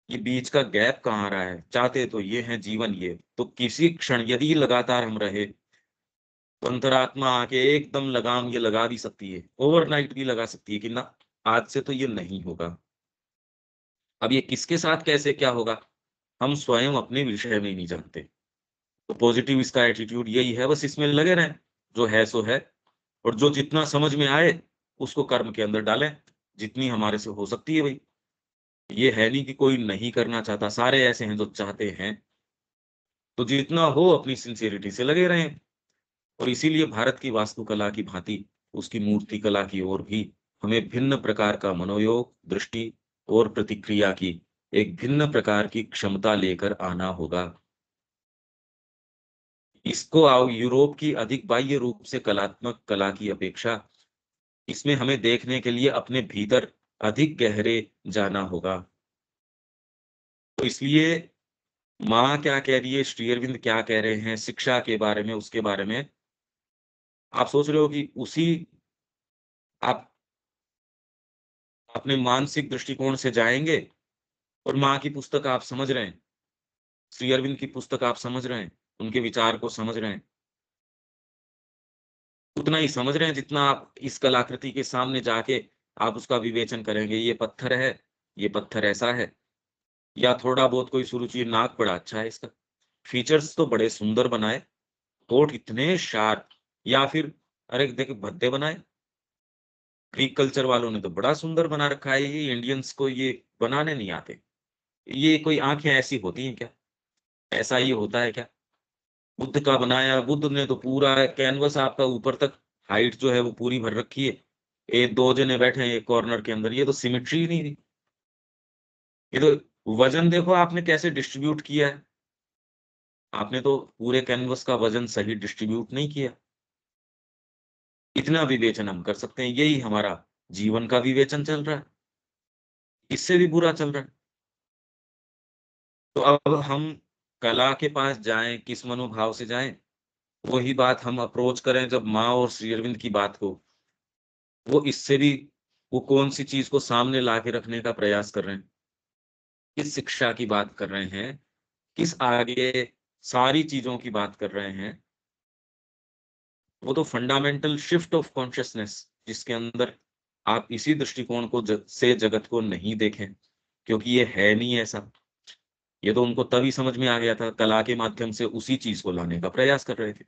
ये बीच का गैप कहाँ आ रहा है? चाहते तो ये हैं, जीवन ये। तो किसी क्षण यदि लगातार हम रहे, तो अंतरात्मा आके एकदम लगाम ये लगा भी सकती है। ओवरनाइट भी लगा सकती है कि ना, आज से तो ये नहीं होगा। अब ये किसके साथ कैसे क्या होगा, हम स्वयं अपने विषय में ही नहीं जानते। तो पॉज़िटिव इसका एटीट्यूड यही है, बस इसमें लगे रहें, जो है सो है। और जो जितना समझ में आए, उसको कर्म के अंदर डालें, जितनी हमारे से हो सकती है भई। ये है नहीं कि कोई नहीं करना चाहता, सारे ऐसे हैं जो चाहते हैं। तो जितना हो अपनी सिंसियरिटी से लगे रहें। और इसीलिए भारत की वास्तुकला की भांति उसकी मूर्ति कला की ओर भी हमें भिन्न प्रकार का मनोयोग, दृष्टि और प्रतिक्रिया की एक भिन्न प्रकार की क्षमता लेकर आना होगा। इसको यूरोप की अधिक बाह्य रूप से कलात्मक कला की अपेक्षा, इसमें हमें देखने के लिए अपने भीतर अधिक गहरे जाना होगा। तो इसलिए माँ क्या कह रही है, श्री अरविंद क्या कह रहे हैं शिक्षा के बारे में, उसके बारे में, आप सोच रहे हो कि उसी आप अपने मानसिक दृष्टिकोण से जाएँगे, और माँ की पुस्तक आप समझ रहे हैं, श्री अरविंद की पुस्तक आप समझ रहे हैं, उनके विचार को समझ रहे हैं। उतना ही समझ रहे हैं जितना आप इस कलाकृति के सामने जाके आप उसका विवेचन करेंगे, ये पत्थर है, ये पत्थर ऐसा है, या थोड़ा बहुत कोई सुरुचि, नाक बड़ा अच्छा है इसका, फीचर्स तो बड़े सुंदर बनाए, होठ इतने शार्प, या फिर अरे देखिए भद्दे बनाए, ग्रीक कल्चर वालों ने तो बड़ा सुंदर बना रखा है, ये इंडियंस को ये बनाने नहीं आते। ये कोई आँखें ऐसी होती हैं क्या? ऐसा ही होता है क्या? बुद्ध का बनाया, बुद्ध ने तो पूरा कैनवस आपका ऊपर तक हाइट जो है वो पूरी भर रखी है। ये 2 जने बैठे हैं एक कॉर्नर के अंदर, ये तो सिमेट्री ही नहीं थी। ये तो वज़न देखो आपने कैसे डिस्ट्रीब्यूट किया है। आपने तो पूरे कैनवस का वज़न सही डिस्ट्रीब्यूट नहीं किया। इतना विवेचन हम कर सकते हैं, यही हमारा जीवन का विवेचन चल रहा है, इससे भी बुरा चल रहा है। तो अब हम कला के पास जाएँ, किस मनोभाव से जाएँ? वही बात हम अप्रोच करें जब माँ और श्री अरविंद की बात को, वो इससे भी, वो कौन सी चीज को सामने ला के रखने का प्रयास कर रहे हैं, किस शिक्षा की बात कर रहे हैं, किस आगे सारी चीजों की बात कर रहे हैं। वो तो फंडामेंटल शिफ्ट ऑफ कॉन्शियसनेस, जिसके अंदर आप इसी दृष्टिकोण को से जगत को नहीं देखें, क्योंकि ये है नहीं ऐसा। ये तो उनको तभी समझ में आ गया था, कला के माध्यम से उसी चीज को लाने का प्रयास कर रहे थे।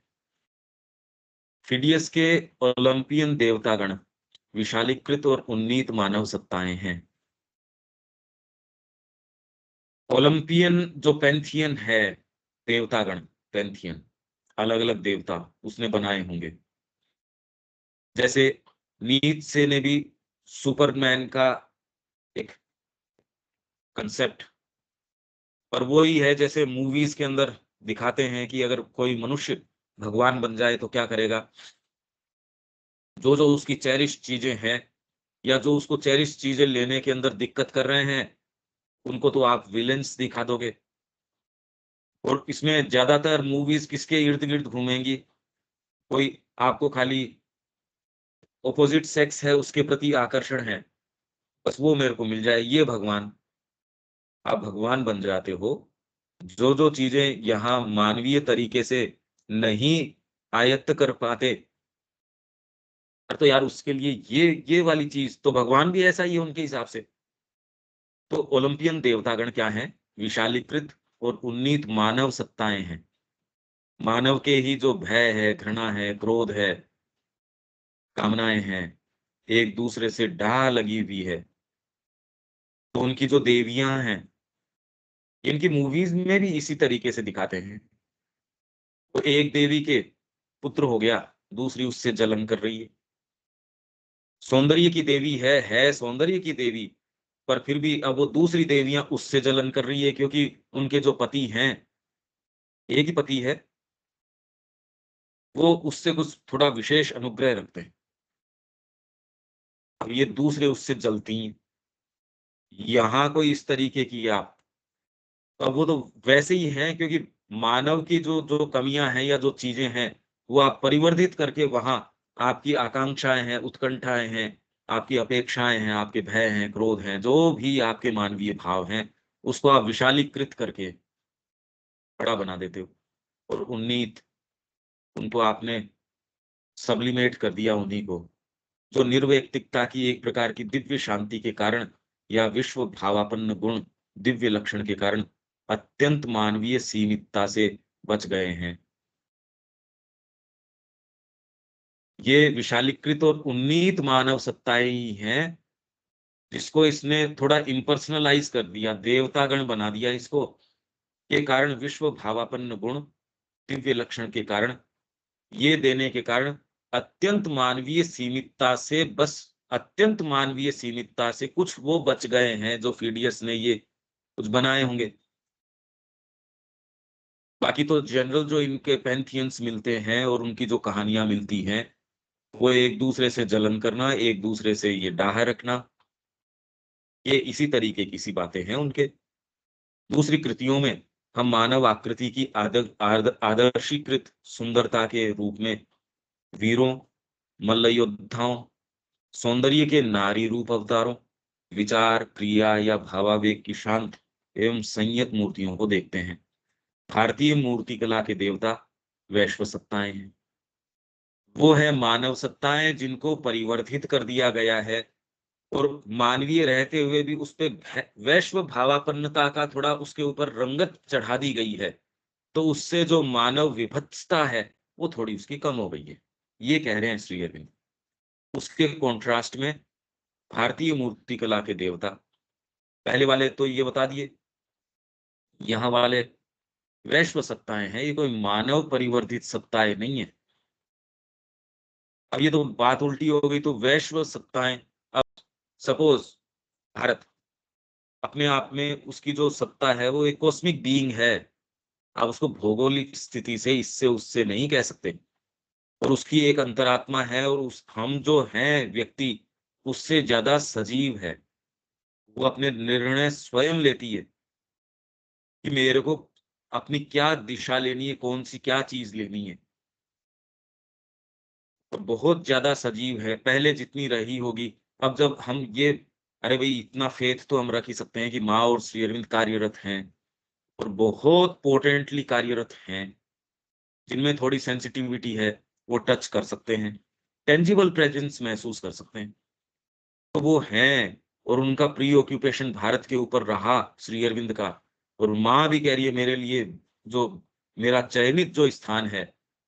फिडियस के ओलंपियन देवतागण विशालीकृत और उन्नीत मानव सत्ताएं हैं। ओलंपियन जो पैंथियन है, देवतागण, पैंथियन, अलग अलग देवता उसने बनाए होंगे। जैसे नीत्शे ने भी सुपरमैन का एक कंसेप्ट, पर वो ही है जैसे मूवीज के अंदर दिखाते हैं कि अगर कोई मनुष्य भगवान बन जाए तो क्या करेगा। जो जो उसकी चेरिश चीजें हैं, या जो उसको चेरिश चीजें लेने के अंदर दिक्कत कर रहे हैं, उनको तो आप विलेंस दिखा दोगे। और इसमें ज्यादातर मूवीज किसके इर्द गिर्द घूमेंगी, कोई आपको खाली ऑपोजिट सेक्स है उसके प्रति आकर्षण है, बस वो मेरे को मिल जाए, ये भगवान। आप भगवान बन जाते हो। जो जो चीजें यहाँ मानवीय तरीके से नहीं आयत्त कर पाते, तो यार उसके लिए ये वाली चीज तो भगवान भी ऐसा ही है उनके हिसाब से। तो ओलंपियन देवतागण क्या है, विशालीकृत और उन्नीत मानव सत्ताएं हैं। मानव के ही जो भय है, घृणा है, क्रोध है, कामनाएं हैं, एक दूसरे से डाह लगी हुई है। तो उनकी जो देवियां हैं, इनकी मूवीज में भी इसी तरीके से दिखाते हैं। तो एक देवी के पुत्र हो गया, दूसरी उससे जलन कर रही है। सौंदर्य की देवी है सौंदर्य की देवी, पर फिर भी अब वो दूसरी देवियां उससे जलन कर रही है, क्योंकि उनके जो पति हैं, एक ही पति है, वो उससे कुछ थोड़ा विशेष अनुग्रह रखते हैं। अब ये दूसरे उससे जलती हैं। यहाँ कोई इस तरीके की आप, अब वो तो वैसे ही हैं, क्योंकि मानव की जो जो कमियां हैं या जो चीजें हैं, वो आप परिवर्धित करके वहां आपकी आकांक्षाएं हैं, उत्कंठाएं हैं, आपकी अपेक्षाएं हैं, आपके भय हैं, क्रोध हैं, जो भी आपके मानवीय भाव हैं, उसको आप विशालीकृत करके बड़ा बना देते हो। और उन्नीत, उनको आपने सब्लिमेट कर दिया उन्हीं को, जो निर्वैयक्तिकता की एक प्रकार की दिव्य शांति के कारण, या विश्व भावापन्न गुण दिव्य लक्षण के कारण अत्यंत मानवीय सीमितता से बच गए हैं। ये विशालीकृत और उन्नीत मानव सत्ताएं ही हैं, जिसको इसने थोड़ा इम्पर्सनलाइज कर दिया, देवतागण बना दिया इसको, के कारण विश्व भावापन्न गुण दिव्य लक्षण के कारण, ये देने के कारण अत्यंत मानवीय सीमितता से, बस अत्यंत मानवीय सीमितता से कुछ वो बच गए हैं, जो फीडियस ने ये कुछ बनाए होंगे। बाकी तो जनरल जो इनके पैंथियंस मिलते हैं और उनकी जो कहानियां मिलती हैं, वो एक दूसरे से जलन करना, एक दूसरे से ये डाह रखना, ये इसी तरीके की सी बातें हैं उनके। दूसरी कृतियों में हम मानव आकृति की आदर्शीकृत सुंदरता के रूप में वीरों, मल्ल योद्धाओं, सौंदर्य के नारी रूप अवतारों, विचार, क्रिया या भावावेग की शांत एवं संयत मूर्तियों को देखते हैं। भारतीय मूर्तिकला के देवता वैश्व सत्ताएं हैं। वो है मानव सत्ताएं जिनको परिवर्तित कर दिया गया है, और मानवीय रहते हुए भी उस पे वैश्व भावापन्नता का थोड़ा उसके ऊपर रंगत चढ़ा दी गई है। तो उससे जो मानव विभत्सता है, वो थोड़ी उसकी कम हो गई है, ये कह रहे हैं श्री अरविंद। उसके कॉन्ट्रास्ट में भारतीय मूर्तिकला के देवता, पहले वाले तो ये बता दिए, यहाँ वाले वैश्व सत्ताएं हैं, ये कोई मानव परिवर्तित सत्ताएं नहीं है। अब ये तो बात उल्टी हो गई, तो वैश्व सत्ताएं, अब सपोज भारत अपने आप में, उसकी जो सत्ता है वो एक कॉस्मिक बीइंग है। आप उसको भौगोलिक स्थिति से, इससे उससे नहीं कह सकते। और उसकी एक अंतरात्मा है, और उस हम जो हैं व्यक्ति, उससे ज्यादा सजीव है। वो अपने निर्णय स्वयं लेती है कि मेरे को अपनी क्या दिशा लेनी है, कौन सी क्या चीज लेनी है। और बहुत ज्यादा सजीव है, पहले जितनी रही होगी। अब जब हम ये, अरे भाई इतना फेथ तो हम रख ही सकते हैं कि माँ और श्री अरविंद कार्यरत हैं, और बहुत पोटेंटली कार्यरत हैं, जिनमें थोड़ी सेंसिटिविटी है, वो टच कर सकते हैं, टेंजिबल प्रेजेंस महसूस कर सकते हैं, तो वो हैं। और उनका प्री ऑक्यूपेशन भारत के ऊपर रहा, श्री अरविंद का। और माँ भी कह रही है मेरे लिए, जो मेरा चयनित जो स्थान है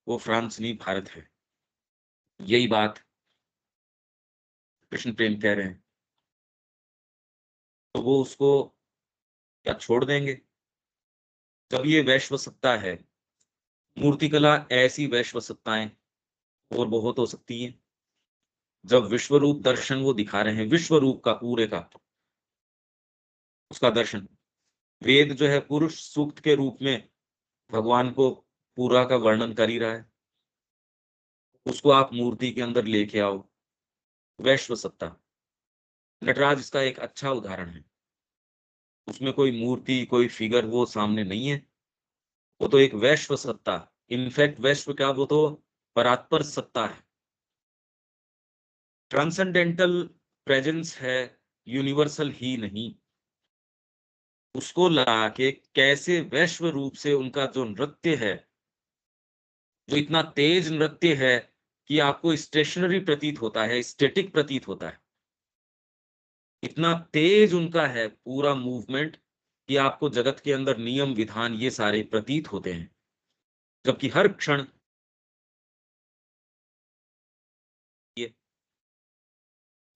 वो फ्रांस नहीं भारत है। यही बात कृष्ण प्रेम कह रहे हैं। तो वो उसको क्या छोड़ देंगे? जब ये वैश्व सत्ता है, मूर्तिकला ऐसी वैश्व सत्ताएं और बहुत हो सकती हैं। जब विश्व रूप दर्शन वो दिखा रहे हैं, विश्व रूप का पूरे का उसका दर्शन, वेद जो है पुरुष सूक्त के रूप में भगवान को पूरा का वर्णन कर ही रहा है, उसको आप मूर्ति के अंदर लेके आओ। वैश्व सत्ता, नटराज इसका एक अच्छा उदाहरण है। उसमें कोई मूर्ति कोई फिगर वो सामने नहीं है, वो तो एक वैश्व सत्ता, इनफैक्ट वैश्व क्या, वो तो परात्पर सत्ता है, ट्रांसेंडेंटल प्रेजेंस है, यूनिवर्सल ही नहीं। उसको ला के कैसे वैश्व रूप से उनका जो नृत्य है, जो इतना तेज नृत्य है कि आपको स्टेशनरी प्रतीत होता है, स्टेटिक प्रतीत होता है, इतना तेज उनका है पूरा मूवमेंट कि आपको जगत के अंदर नियम विधान ये सारे प्रतीत होते हैं, जबकि हर क्षण ये,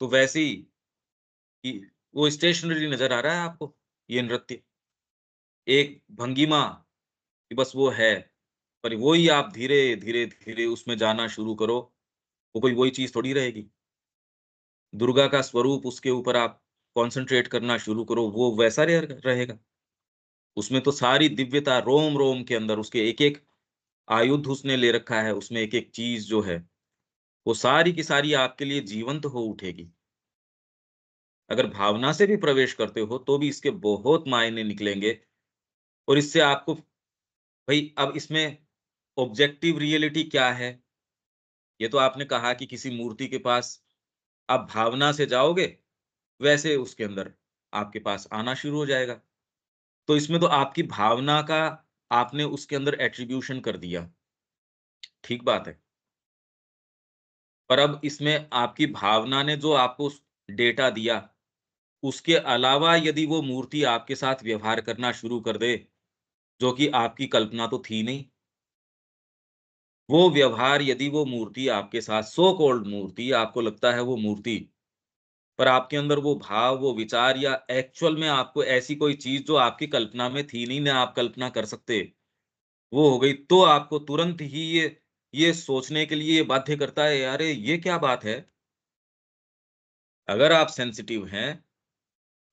तो वैसे ही कि वो स्टेशनरी नजर आ रहा है आपको, ये नृत्य एक भंगिमा कि बस वो है, पर वो ही आप धीरे धीरे धीरे उसमें जाना शुरू करो, वो कोई वही चीज थोड़ी रहेगी। दुर्गा का स्वरूप उसके ऊपर आप कंसंट्रेट करना शुरू करो, वो वैसा रहेगा। उसमें तो सारी दिव्यता रोम रोम के अंदर, उसके एक एक आयुध उसने ले रखा है, उसमें एक एक चीज जो है वो सारी की सारी आपके लिए जीवंत हो उठेगी। अगर भावना से भी प्रवेश करते हो तो भी इसके बहुत मायने निकलेंगे। और इससे आपको, भाई अब इसमें ऑब्जेक्टिव रियलिटी क्या है? ये तो आपने कहा कि किसी मूर्ति के पास आप भावना से जाओगे, वैसे उसके अंदर आपके पास आना शुरू हो जाएगा। तो इसमें तो आपकी भावना का आपने उसके अंदर एट्रिब्यूशन कर दिया, ठीक बात है। पर अब इसमें आपकी भावना ने जो आपको डेटा दिया, उसके अलावा यदि वो मूर्ति आपके साथ व्यवहार करना शुरू कर दे, जो कि आपकी कल्पना तो थी नहीं, वो व्यवहार यदि वो मूर्ति आपके साथ, सो कॉल्ड मूर्ति आपको लगता है वो मूर्ति, पर आपके अंदर वो भाव, वो विचार या एक्चुअल में आपको ऐसी कोई चीज जो आपकी कल्पना में थी नहीं ना आप कल्पना कर सकते, वो हो गई, तो आपको तुरंत ही ये सोचने के लिए ये बाध्य करता है, अरे ये क्या बात है। अगर आप सेंसिटिव हैं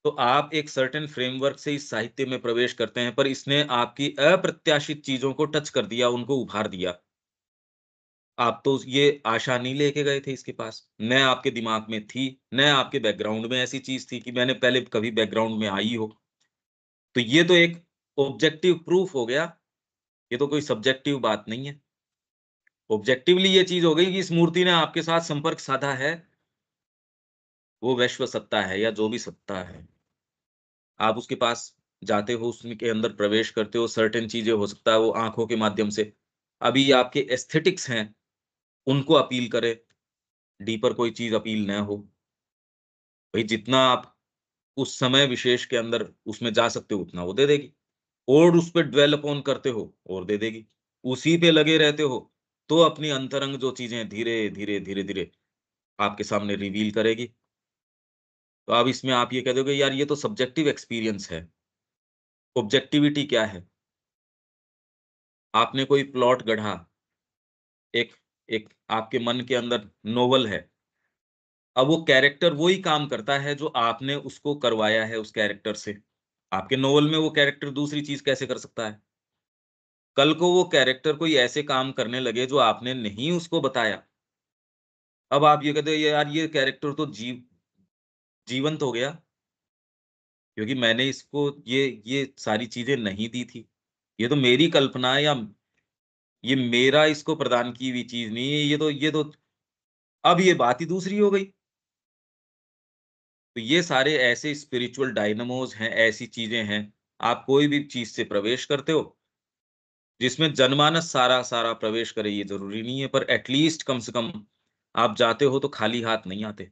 तो आप एक सर्टेन फ्रेमवर्क से इस साहित्य में प्रवेश करते हैं, पर इसने आपकी अप्रत्याशित चीजों को टच कर दिया, उनको उभार दिया। आप तो ये आशा नहीं लेके गए थे इसके पास, न आपके दिमाग में थी, न आपके बैकग्राउंड में ऐसी चीज थी कि मैंने पहले कभी बैकग्राउंड में आई हो। तो ये तो एक ऑब्जेक्टिव प्रूफ हो गया, ये तो कोई सब्जेक्टिव बात नहीं है। ऑब्जेक्टिवली ये चीज हो गई कि इस मूर्ति ने आपके साथ संपर्क साधा है, वो वैश्व सत्ता है या जो भी सत्ता है। आप उसके पास जाते हो, उसके अंदर प्रवेश करते हो, सर्टेन चीजें हो सकता है वो आँखों के माध्यम से, अभी आपके एस्थेटिक्स हैं, उनको अपील करे, डीपर कोई चीज़ अपील ना हो। भई जितना आप उस समय विशेष के अंदर उसमें जा सकते हो, उतना वो दे देगी, और उस पे ड्वेल अपॉन करते हो और दे देगी। उसी पे लगे रहते हो, तो अपनी अंतरंग जो चीज़ें धीरे-धीरे, धीरे-धीरे आपके सामने रिवील करेगी। तो अब इसमें आप ये कह दोगे यार ये तो सब्जेक्टिव एक्सपीरियंस है, ऑब्जेक्टिविटी क्या है? आपने कोई प्लॉट गढ़ा, एक एक आपके मन के अंदर नोवेल है। अब वो कैरेक्टर वही काम करता है जो आपने उसको करवाया है उस कैरेक्टर से। आपके नोवेल में वो कैरेक्टर दूसरी चीज़ कैसे कर सकता है? कल को वो कैरेक्टर कोई ऐसे काम करने लगे जो आपने नहीं उसको बताया। अब आप ये कहते हो यार ये कैरेक्टर तो जीवंत हो गया, क्योंकि मैंने इसको ये सारी चीज़ें नहीं दी थी। ये तो मेरी कल्पना है, या ये मेरा इसको प्रदान की हुई चीज़ नहीं है, ये तो अब ये बात ही दूसरी हो गई। तो ये सारे ऐसे स्पिरिचुअल डायनामोज हैं, ऐसी चीजें हैं, आप कोई भी चीज से प्रवेश करते हो, जिसमें जनमानस सारा प्रवेश करे ये जरूरी नहीं है, पर एटलीस्ट कम से कम आप जाते हो तो खाली हाथ नहीं आते,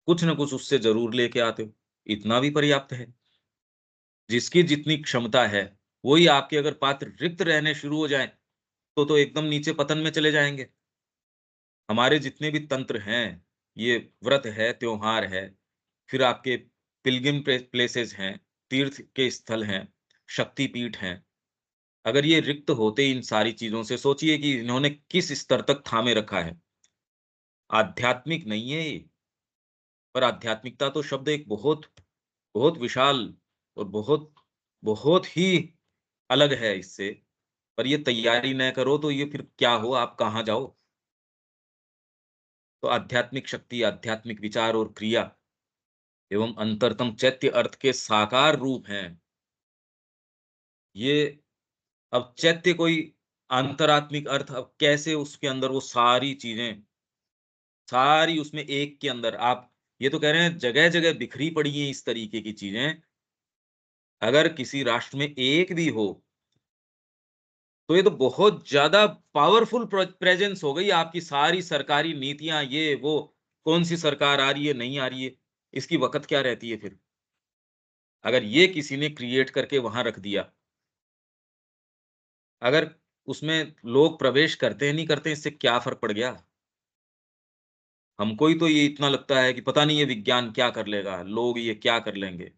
कुछ न कुछ उससे जरूर लेके आते हो, इतना भी पर्याप्त है। जिसकी जितनी क्षमता है, वही आपके अगर पात्र रिक्त रहने शुरू हो जाएँ, तो एकदम नीचे पतन में चले जाएँगे। हमारे जितने भी तंत्र हैं, ये व्रत है, त्योहार है, फिर आपके पिलग्रिम प्लेसेस हैं, तीर्थ के स्थल हैं, शक्ति पीठ हैं। अगर ये रिक्त होते इन सारी चीज़ों से, सोचिए कि इन्होंने किस स्तर तक थामे रखा है। आध्यात्मिक नहीं है ये, पर आध्यात्मिकता तो शब्द एक बहुत, बहुत विशाल और बहुत, बहुत ही अलग है इससे। पर ये तैयारी न करो तो ये फिर क्या हो, आप कहाँ जाओ? तो आध्यात्मिक शक्ति, आध्यात्मिक विचार और क्रिया एवं अंतरतम चैत्य अर्थ के साकार रूप हैं। ये अब चैत्य कोई अंतरात्मिक अर्थ, अब कैसे उसके अंदर वो सारी चीज़ें, सारी उसमें एक के अंदर आप ये तो कह रहे हैं जगह-जगह बिखरी पड़ी हैं इस तरीके की चीज़ें। अगर किसी राष्ट्र में एक भी हो, तो ये तो बहुत ज़्यादा पावरफुल प्रेजेंस हो गई, आपकी सारी सरकारी नीतियाँ ये वो, कौन-सी सरकार आ रही है, नहीं आ रही है, इसकी वक़्त क्या रहती है फिर? अगर ये किसी ने क्रिएट करके वहाँ रख दिया, अगर उसमें लोग प्रवेश करते हैं, नहीं करते हैं, इससे क्या फ़र्क पड़ गया? हमको ही तो ये इतना लगता है कि पता नहीं ये विज्ञान क्या कर लेगा, लोग ये क्या कर लेंगे?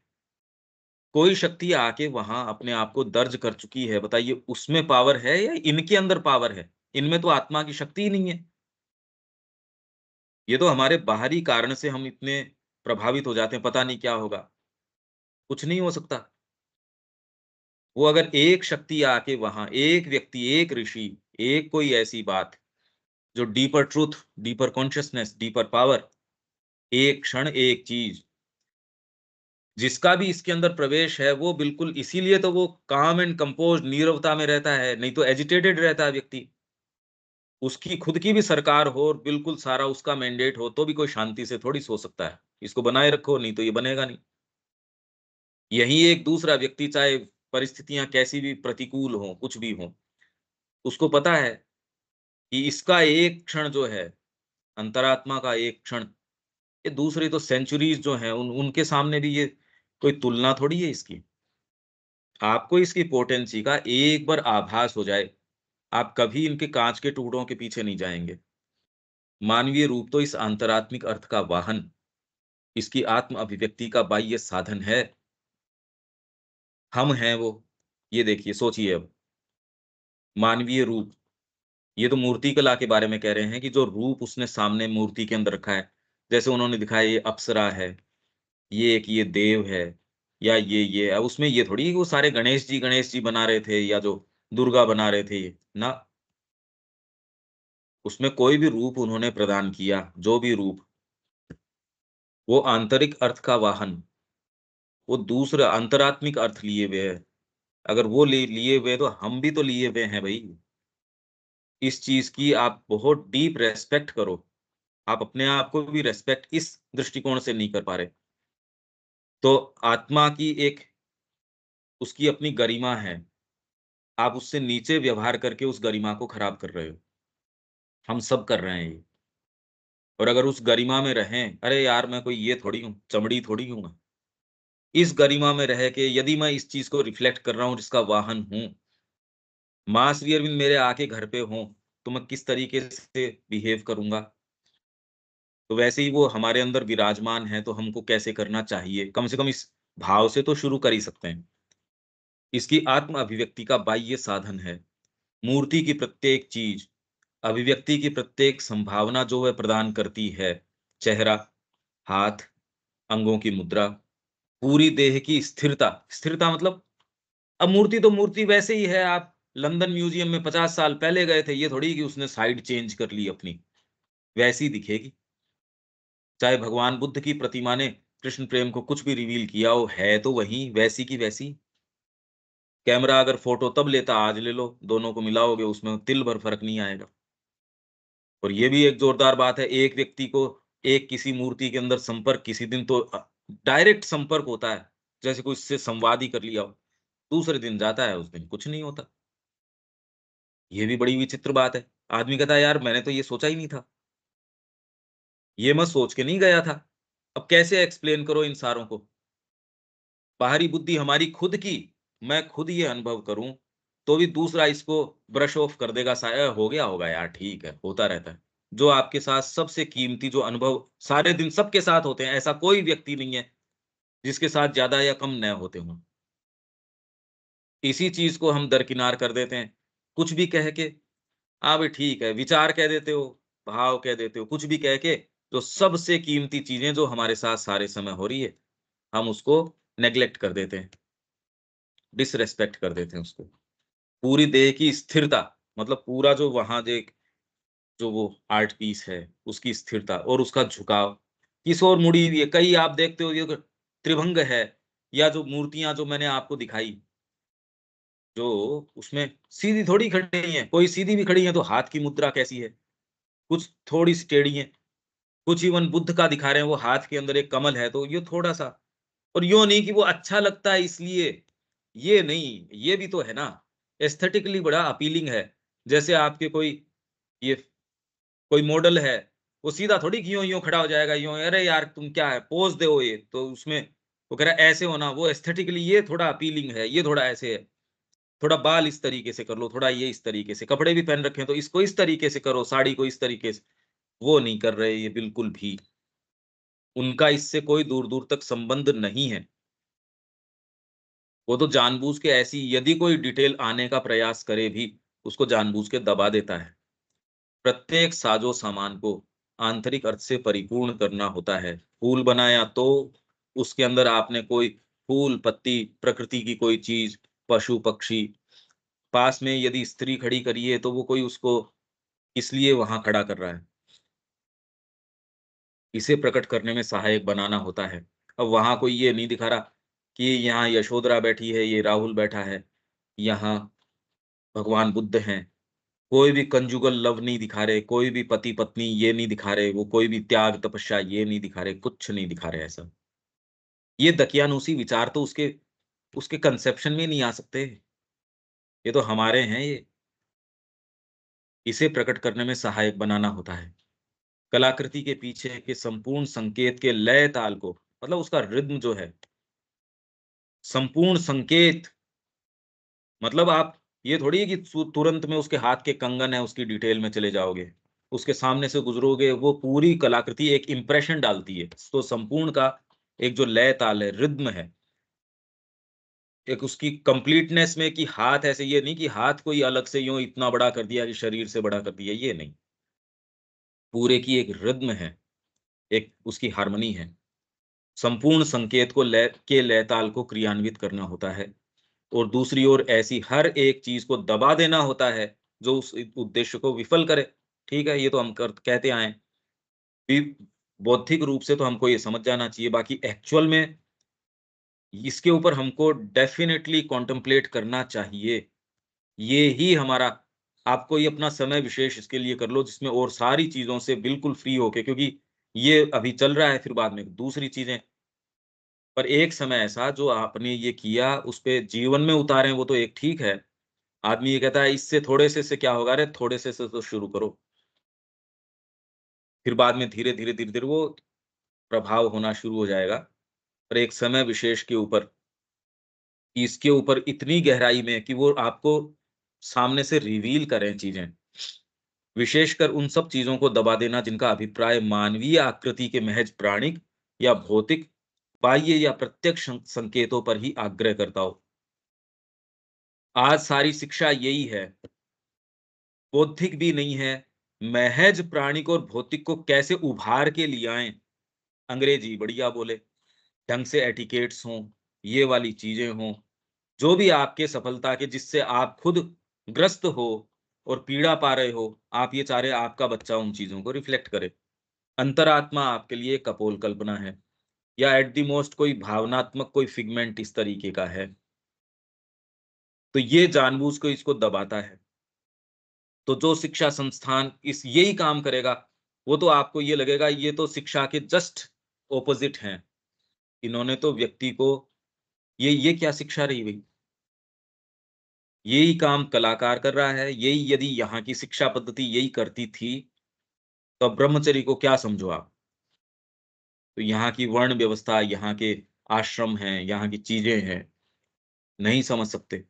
कोई शक्ति आके वहाँ अपने आप को दर्ज कर चुकी है, बताइए उसमें पावर है या इनके अंदर पावर है? इनमें तो आत्मा की शक्ति ही नहीं है। ये तो हमारे बाहरी कारण से हम इतने प्रभावित हो जाते हैं, पता नहीं क्या होगा, कुछ नहीं हो सकता। वो अगर एक शक्ति आके वहाँ, एक व्यक्ति, एक ऋषि, एक कोई ऐसी बात जो deeper truth, deeper consciousness, deeper power, एक क्षण, एक चीज़, जिसका भी इसके अंदर प्रवेश है, वो बिल्कुल इसीलिए तो वो काम एंड कंपोज़्ड नीरवता में रहता है, नहीं तो एजिटेटेड रहता है व्यक्ति। उसकी खुद की भी सरकार हो और बिल्कुल सारा उसका मैंडेट हो, तो भी कोई शांति से थोड़ी सो सकता है। इसको बनाए रखो, नहीं तो ये बनेगा नहीं। यहीं एक दूसरा व्यक्ति, चाहे परिस्थितियाँ कैसी भी प्रतिकूल हों, कुछ भी हों, उसको पता है कि इसका एक क्षण जो है, अंतरात्मा का एक क्षण, ये दूसरी तो सेंचुरीज़ जो हैं, उनके सामने भी ये कोई तुलना थोड़ी है इसकी। आपको इसकी पोटेंसी का एक बार आभास हो जाए, आप कभी इनके काँच के टुकड़ों के पीछे नहीं जाएँगे। मानवीय रूप तो इस अंतरात्मिक अर्थ का वाहन, इसकी आत्म अभिव्यक्ति का बाह्य साधन है। हम हैं वो। ये देखिए, सोचिए अब, मानवीय रूप, ये तो मूर्ति कला के बारे में कह रहे हैं कि जो रूप उसने सामने मूर्ति के अंदर रखा है, जैसे उन्होंने दिखाया ये अप्सरा है, ये एक ये देव है, या ये अब उसमें ये थोड़ी कि वो सारे गणेश जी बना रहे थे या जो दुर्गा बना रहे थे ये, ना, उसमें कोई भी रूप उन्होंने प्रदान किया, जो भी रूप, वो आंतरिक अर्थ का वाहन, वो दूसरा अंतरात्मिक अर्थ लिए हुए है। अगर वो लिए हुए तो हम भी तो लिए हुए हैं भई। इस चीज़ की आप बहुत डीप रिस्पेक्ट करो। आप अपने आप को भी रिस्पेक्ट इस दृष्टिकोण से नहीं कर पा रहे। तो आत्मा की एक उसकी अपनी गरिमा है। आप उससे नीचे व्यवहार करके उस गरिमा को खराब कर रहे हो। हम सब कर रहे हैं ये। और अगर उस गरिमा में रहें, अरे यार मैं कोई ये थोड़ी हूँ, चमड़ी थोड़ी हूँ मैं। इस गरिमा में रह के यदि मैं इस चीज़ को रिफ्लेक्ट कर रहा हूँ जिसका वाहन हूँ, माँ श्री अरविंद मेरे आके घर पे हों, तो मैं किस तरीके से बिहेव करूँगा? तो वैसे ही वो हमारे अंदर विराजमान है, तो हमको कैसे करना चाहिए? कम से कम इस भाव से तो शुरू कर ही सकते हैं। इसकी आत्म अभिव्यक्ति का बाह्य साधन है। मूर्ति की प्रत्येक चीज़, अभिव्यक्ति की प्रत्येक संभावना जो वह प्रदान करती है, चेहरा, हाथ, अंगों की मुद्रा, पूरी देह की स्थिरता, स्थिरता मतलब अब मूर्ति तो मूर्ति वैसे ही है, आप लंदन म्यूज़ियम में 50 साल पहले गए थे, ये थोड़ी कि उसने साइड चेंज कर ली अपनी, वैसी ही दिखेगी। चाहे भगवान बुद्ध की प्रतिमा ने कृष्ण प्रेम को कुछ भी रिवील किया हो, है तो वही, वैसी की वैसी। कैमरा अगर फ़ोटो तब लेता, आज ले लो, दोनों को मिलाओगे उसमें तिल भर फ़र्क नहीं आएगा। और ये भी एक जोरदार बात है, एक व्यक्ति को एक किसी मूर्ति के अंदर संपर्क किसी दिन तो डायरेक्ट संपर्क होता है, जैसे कोई इससे संवाद ही कर लिया हो, दूसरे दिन जाता है, उस दिन कुछ नहीं होता। ये भी बड़ी विचित्र बात है। आदमी कहता है यार मैंने तो ये सोचा ही नहीं था, ये मैं सोच के नहीं गया था। अब कैसे एक्सप्लेन करो इन सारों को? बाहरी बुद्धि हमारी खुद की, मैं खुद ये अनुभव करूँ, तो भी दूसरा इसको ब्रश ऑफ कर देगा, शायद हो गया होगा यार, ठीक है, होता रहता है। जो आपके साथ सबसे कीमती जो अनुभव सारे दिन सबके साथ होते हैं, ऐसा कोई व्यक्ति नहीं है, जिसके साथ ज़्यादा या कम न होते हों। इसी चीज़ को हम दरकिनार कर देते हैं, कुछ भी कह के, हाँ भाई ठीक है, विचार कह देते हो, भाव कह देते हो, कुछ भी कह के, जो सबसे कीमती चीज़ें जो हमारे साथ सारे समय हो रही है, हम उसको नेग्लेक्ट कर देते हैं, डिसरिस्पेक्ट कर देते हैं उसको। पूरी देह की स्थिरता, मतलब पूरा जो वहाँ जो वो आर्ट पीस है, उसकी स्थिरता और उसका झुकाव, किस ओर मुड़ी हुई है। कई आप देखते हो ये त्रिभंग है, या जो मूर्तियाँ जो मैंने आपको दिखाई, जो उसमें सीधी थोड़ी खड़ी हैं, कोई सीधी भी खड़ी हैं तो हाथ की मुद्रा कैसी है, कुछ थोड़ी-सी टेढ़ी हैं, कुछ इवन बुद्ध का दिखा रहे हैं, वो हाथ के अंदर एक कमल है, तो ये थोड़ा-सा, और यूँ नहीं कि वो अच्छा लगता है इसलिए, ये नहीं, ये भी तो है ना, एस्थेटिकली बड़ा अपीलिंग है। जैसे आपके कोई ये कोई मॉडल है, वो सीधा थोड़ी कि यूँ-यूँ खड़ा हो जाएगा, यूँ, "अरे यार तुम क्या है, पोज़ दो ये।" तो उसमें वो कह रहा है ऐसे होना, वो एस्थेटिकली ये थोड़ा अपीलिंग है, ये थोड़ा ऐसे है, थोड़ा बाल इस तरीके से कर लो, थोड़ा ये इस तरीके से, कपड़े भी पहन रखे हैं तो इसको इस तरीके से करो, साड़ी को इस तरीके से। वो नहीं कर रहे ये बिल्कुल भी, उनका इससे कोई दूर-दूर तक संबंध नहीं है। वो तो जानबूझ के ऐसी यदि कोई डिटेल आने का प्रयास करे भी, उसको जानबूझ के दबा देता है। प्रत्येक साजो-सामान को आंतरिक अर्थ से परिपूर्ण करना होता है। फूल बनाया तो उसके अंदर आपने कोई फूल, पत्ती, प्रकृति की कोई चीज़, पशु-पक्षी, पास में यदि स्त्री खड़ी करी है, तो वो कोई उसको इसलिए वहाँ खड़ा कर रहा है। इसे प्रकट करने में सहायक बनाना होता है। अब वहाँ कोई ये नहीं दिखा रहा कि यहाँ यशोधरा बैठी है, ये राहुल बैठा है, यहाँ भगवान बुद्ध हैं। कोई भी कंजुगल लव नहीं दिखा रहे, कोई भी पति-पत्नी ये नहीं दिखा रहे, वो कोई भी त्याग, तपस्या ये नहीं दिखा रहे, कुछ नहीं दिखा रहे ऐसा। ये दकियानूसी विचार तो उसके उसके कंसेप्शन में नहीं आ सकते। ये तो हमारे हैं ये। इसे प्रकट करने में सहायक बनाना होता है। कलाकृति के पीछे के संपूर्ण संकेत के लय ताल को, मतलब उसका रिद्म जो है, संपूर्ण संकेत, मतलब आप ये थोड़ी है कि तुरंत में उसके हाथ के कंगन है, उसकी डिटेल में चले जाओगे। उसके सामने से गुज़रोगे, वो पूरी कलाकृति एक इम्प्रेशन डालती है। तो संपूर्ण का एक जो लय ताल है, रिद्म है, एक उसकी कंप्लीटनेस में कि हाथ ऐसे, ये नहीं कि हाथ कोई अलग से यूँ इतना बड़ा कर दिया कि शरीर से बड़ा कर दिया, ये नहीं। पूरे की एक रिद्म है, एक उसकी हार्मनी है। संपूर्ण संकेत को लय ताल को क्रियान्वित करना होता है। और दूसरी ओर ऐसी हर एक चीज़ को दबा देना होता है, जो उस उद्देश्य को विफल करे। ठीक है, ये तो हम कहते आए हैं। बी बौद्धिक रूप से तो हमको ये समझ जाना चाहिए, बाकी एक्चुअल में इसके ऊपर हमको डेफ़िनेटली कॉन्टेम्पलेट करना चाहिए। ये ही हमारा, आप कोई अपना समय विशेष इसके लिए कर लो, जिसमें और सारी चीज़ों से बिल्कुल फ्री होके, क्योंकि ये अभी चल रहा है, फिर बाद में दूसरी चीज़ें। पर एक समय ऐसा जो आपने ये किया, उसपे जीवन में उतारें, वो तो एक ठीक है। आदमी ये कहता है इससे थोड़े से क्या होगा? अरे थोड़े से तो शुरू करो। फिर बाद में धीरे-धीरे, धीरे-धीरे वो प्रभाव होना शुरू हो जाएगा। पर एक समय विशेष के ऊपर, इसके ऊपर इतनी गहराई में कि वो आपको सामने से रिवील करें चीज़ें। विशेषकर उन सब चीज़ों को दबा देना जिनका अभिप्राय मानवीय आकृति के महज़ प्राणिक या भौतिक, बाह्य या प्रत्यक्ष संकेतों पर ही आग्रह करता हो। आज सारी शिक्षा यही है, बौद्धिक भी नहीं है, महज़ प्राणिक और भौतिक को कैसे उभार के ले आएँ, अंग्रेजी बढ़िया बोले, ढंग से एटिकेट्स हों, ये वाली चीज़ें हों, जो भी आपके सफलता के जिससे आप खुद ग्रस्त हो और पीड़ा पा रहे हो, आप ये चाह रहे हैं आपका बच्चा उन चीज़ों को रिफ्लेक्ट करे। अंतरात्मा आपके लिए एक कपोल कल्पना है, या एट द मोस्ट कोई भावनात्मक कोई फिगमेंट इस तरीके का है। तो ये जानबूझ के इसको दबाता है। तो जो शिक्षा संस्थान इस यही काम करेगा, वो तो आपको ये लगेगा ये तो शिक्षा के जस्ट ऑपोजिट हैं। इन्होंने तो व्यक्ति को ये क्या शिक्षा रही भई? यही काम कलाकार कर रहा है, यही यदि यहाँ की शिक्षा पद्धति यही करती थी, तो अब ब्रह्मचर्य को क्या समझो आप? तो यहाँ की वर्ण व्यवस्था, यहाँ के आश्रम हैं, यहाँ की चीज़ें हैं, नहीं समझ सकते।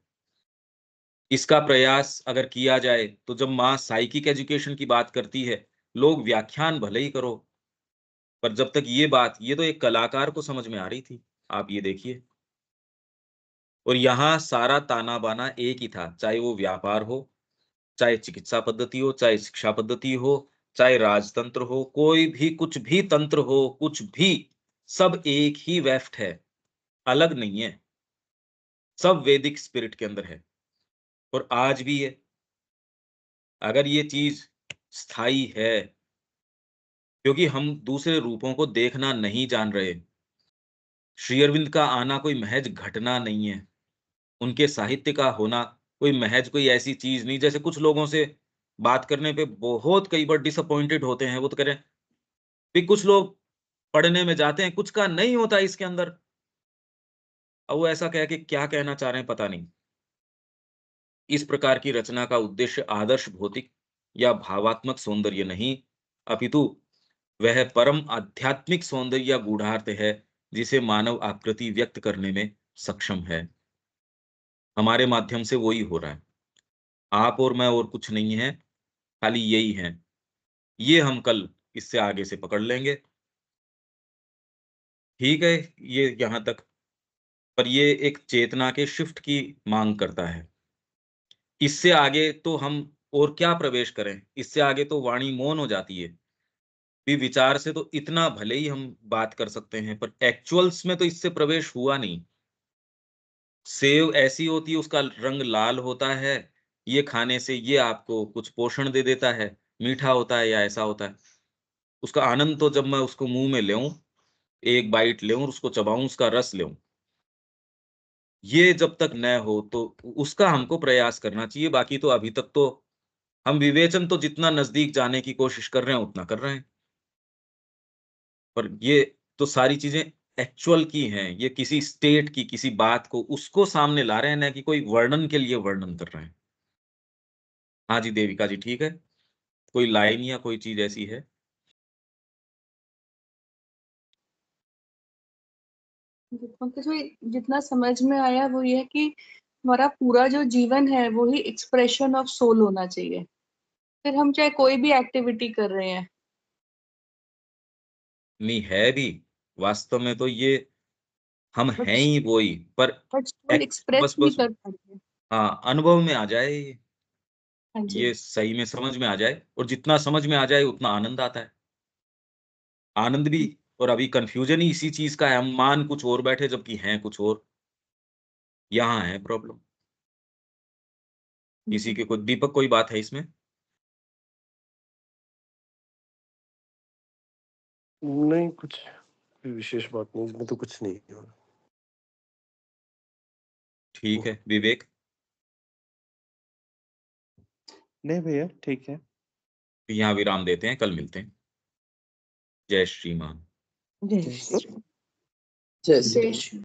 इसका प्रयास अगर किया जाए, तो जब माँ साइकिक एजुकेशन की बात करती है, लोग व्याख्यान भले ही करो, पर जब तक ये तो एक कलाकार को समझ में आ रही थी। आप ये देखिए। और यहाँ सारा ताना-बाना एक ही था, चाहे वो व्यापार हो, चाहे चिकित्सा पद्धति हो, चाहे शिक्षा पद्धति हो, चाहे राजतंत्र हो, कोई भी कुछ भी तंत्र हो, कुछ भी, सब एक ही वेफ्ट है, अलग नहीं है। सब वैदिक स्पिरिट के अंदर है और आज भी है। अगर ये चीज़ स्थायी है, क्योंकि हम दूसरे रूपों को देखना नहीं जान रहे। श्री अरविंद का आना कोई महज़ घटना नहीं है। उनके साहित्य का होना कोई महज़ कोई ऐसी चीज़ नहीं, जैसे कुछ लोगों से बात करने पे बहुत कई बार डिसअपॉइंटेड होते हैं। वो तो कह रहे हैं कि कुछ लोग पढ़ने में जाते हैं, कुछ का नहीं होता इसके अंदर। अब वो ऐसा कह के क्या कहना चाह रहे हैं पता नहीं। इस प्रकार की रचना का उद्देश्य आदर्श भौतिक या भावात्मक सौंदर्य नहीं, अपितु वह परम आध्यात्मिक सौंदर्य या गूढ़ार्थ है, जिसे मानव आकृति व्यक्त करने में सक्षम है। हमारे माध्यम से वो ही हो रहा है। आप और मैं और कुछ नहीं है, खाली यही हैं। ये हम कल इससे आगे से पकड़ लेंगे। ठीक है, ये यहाँ तक। पर ये एक चेतना के शिफ्ट की माँग करता है। इससे आगे तो हम और क्या प्रवेश करें? इससे आगे तो वाणी मौन हो जाती है। विचार से तो इतना भले ही हम बात कर सकते हैं, पर एक्चुअल्स में तो इससे प्रवेश हुआ नहीं। सेव ऐसी होती है, उसका रंग लाल होता है, ये खाने से ये आपको कुछ पोषण दे देता है, मीठा होता है या ऐसा होता है। उसका आनंद तो जब मैं उसको मुँह में लेऊँ, एक बाइट लेऊँ और उसको चबाऊँ, उसका रस लेऊँ। ये जब तक न हो तो उसका हमको प्रयास करना चाहिए, बाकी तो अभी तक तो हम विवेचन तो जितना नज़दीक जाने की कोशिश कर रहे हैं, उतना कर रहे हैं। पर ये तो सारी चीज़ें एक्चुअल की हैं, ये किसी स्टेट की, किसी बात को, उसको सामने ला रहे हैं, ना कि कोई वर्णन के लिए वर्णन कर रहे हैं। हाँ जी, देविका जी ठीक है? कोई लाइन या कोई चीज़ ऐसी है? मुझे जितना समझ में आया वो ये है कि हमारा पूरा जो जीवन है वो ही एक्सप्रेशन ऑफ सोल होना चाहिए, फिर हम चाहे कोई भी एक्टिविटी कर रहे हैं। नहीं है भी, वास्तव में तो ये हम बट हैं ही वो ही, पर सोल एक्सप्रेस बस नहीं बस कर पाते हैं। हाँ, अनुभव में आ जाए हाँ जी। ये सही में समझ में आ जाए, और जितना समझ में आ जाए उतना आनंद आता है। आनंद भी, और अभी कन्फ्यूजन ही इसी चीज़ का है, हम मान कुछ और बैठे जबकि हैं कुछ और, यहाँ है प्रॉब्लम। किसी के कोई दीपक कोई बात है इसमें? नहीं, कुछ कोई विशेष बात नहीं, इसमें तो कुछ नहीं है। ठीक है, विवेक? नहीं भैया, ठीक है। यहाँ विराम देते हैं, कल मिलते हैं। जय श्रीमान। जय श्री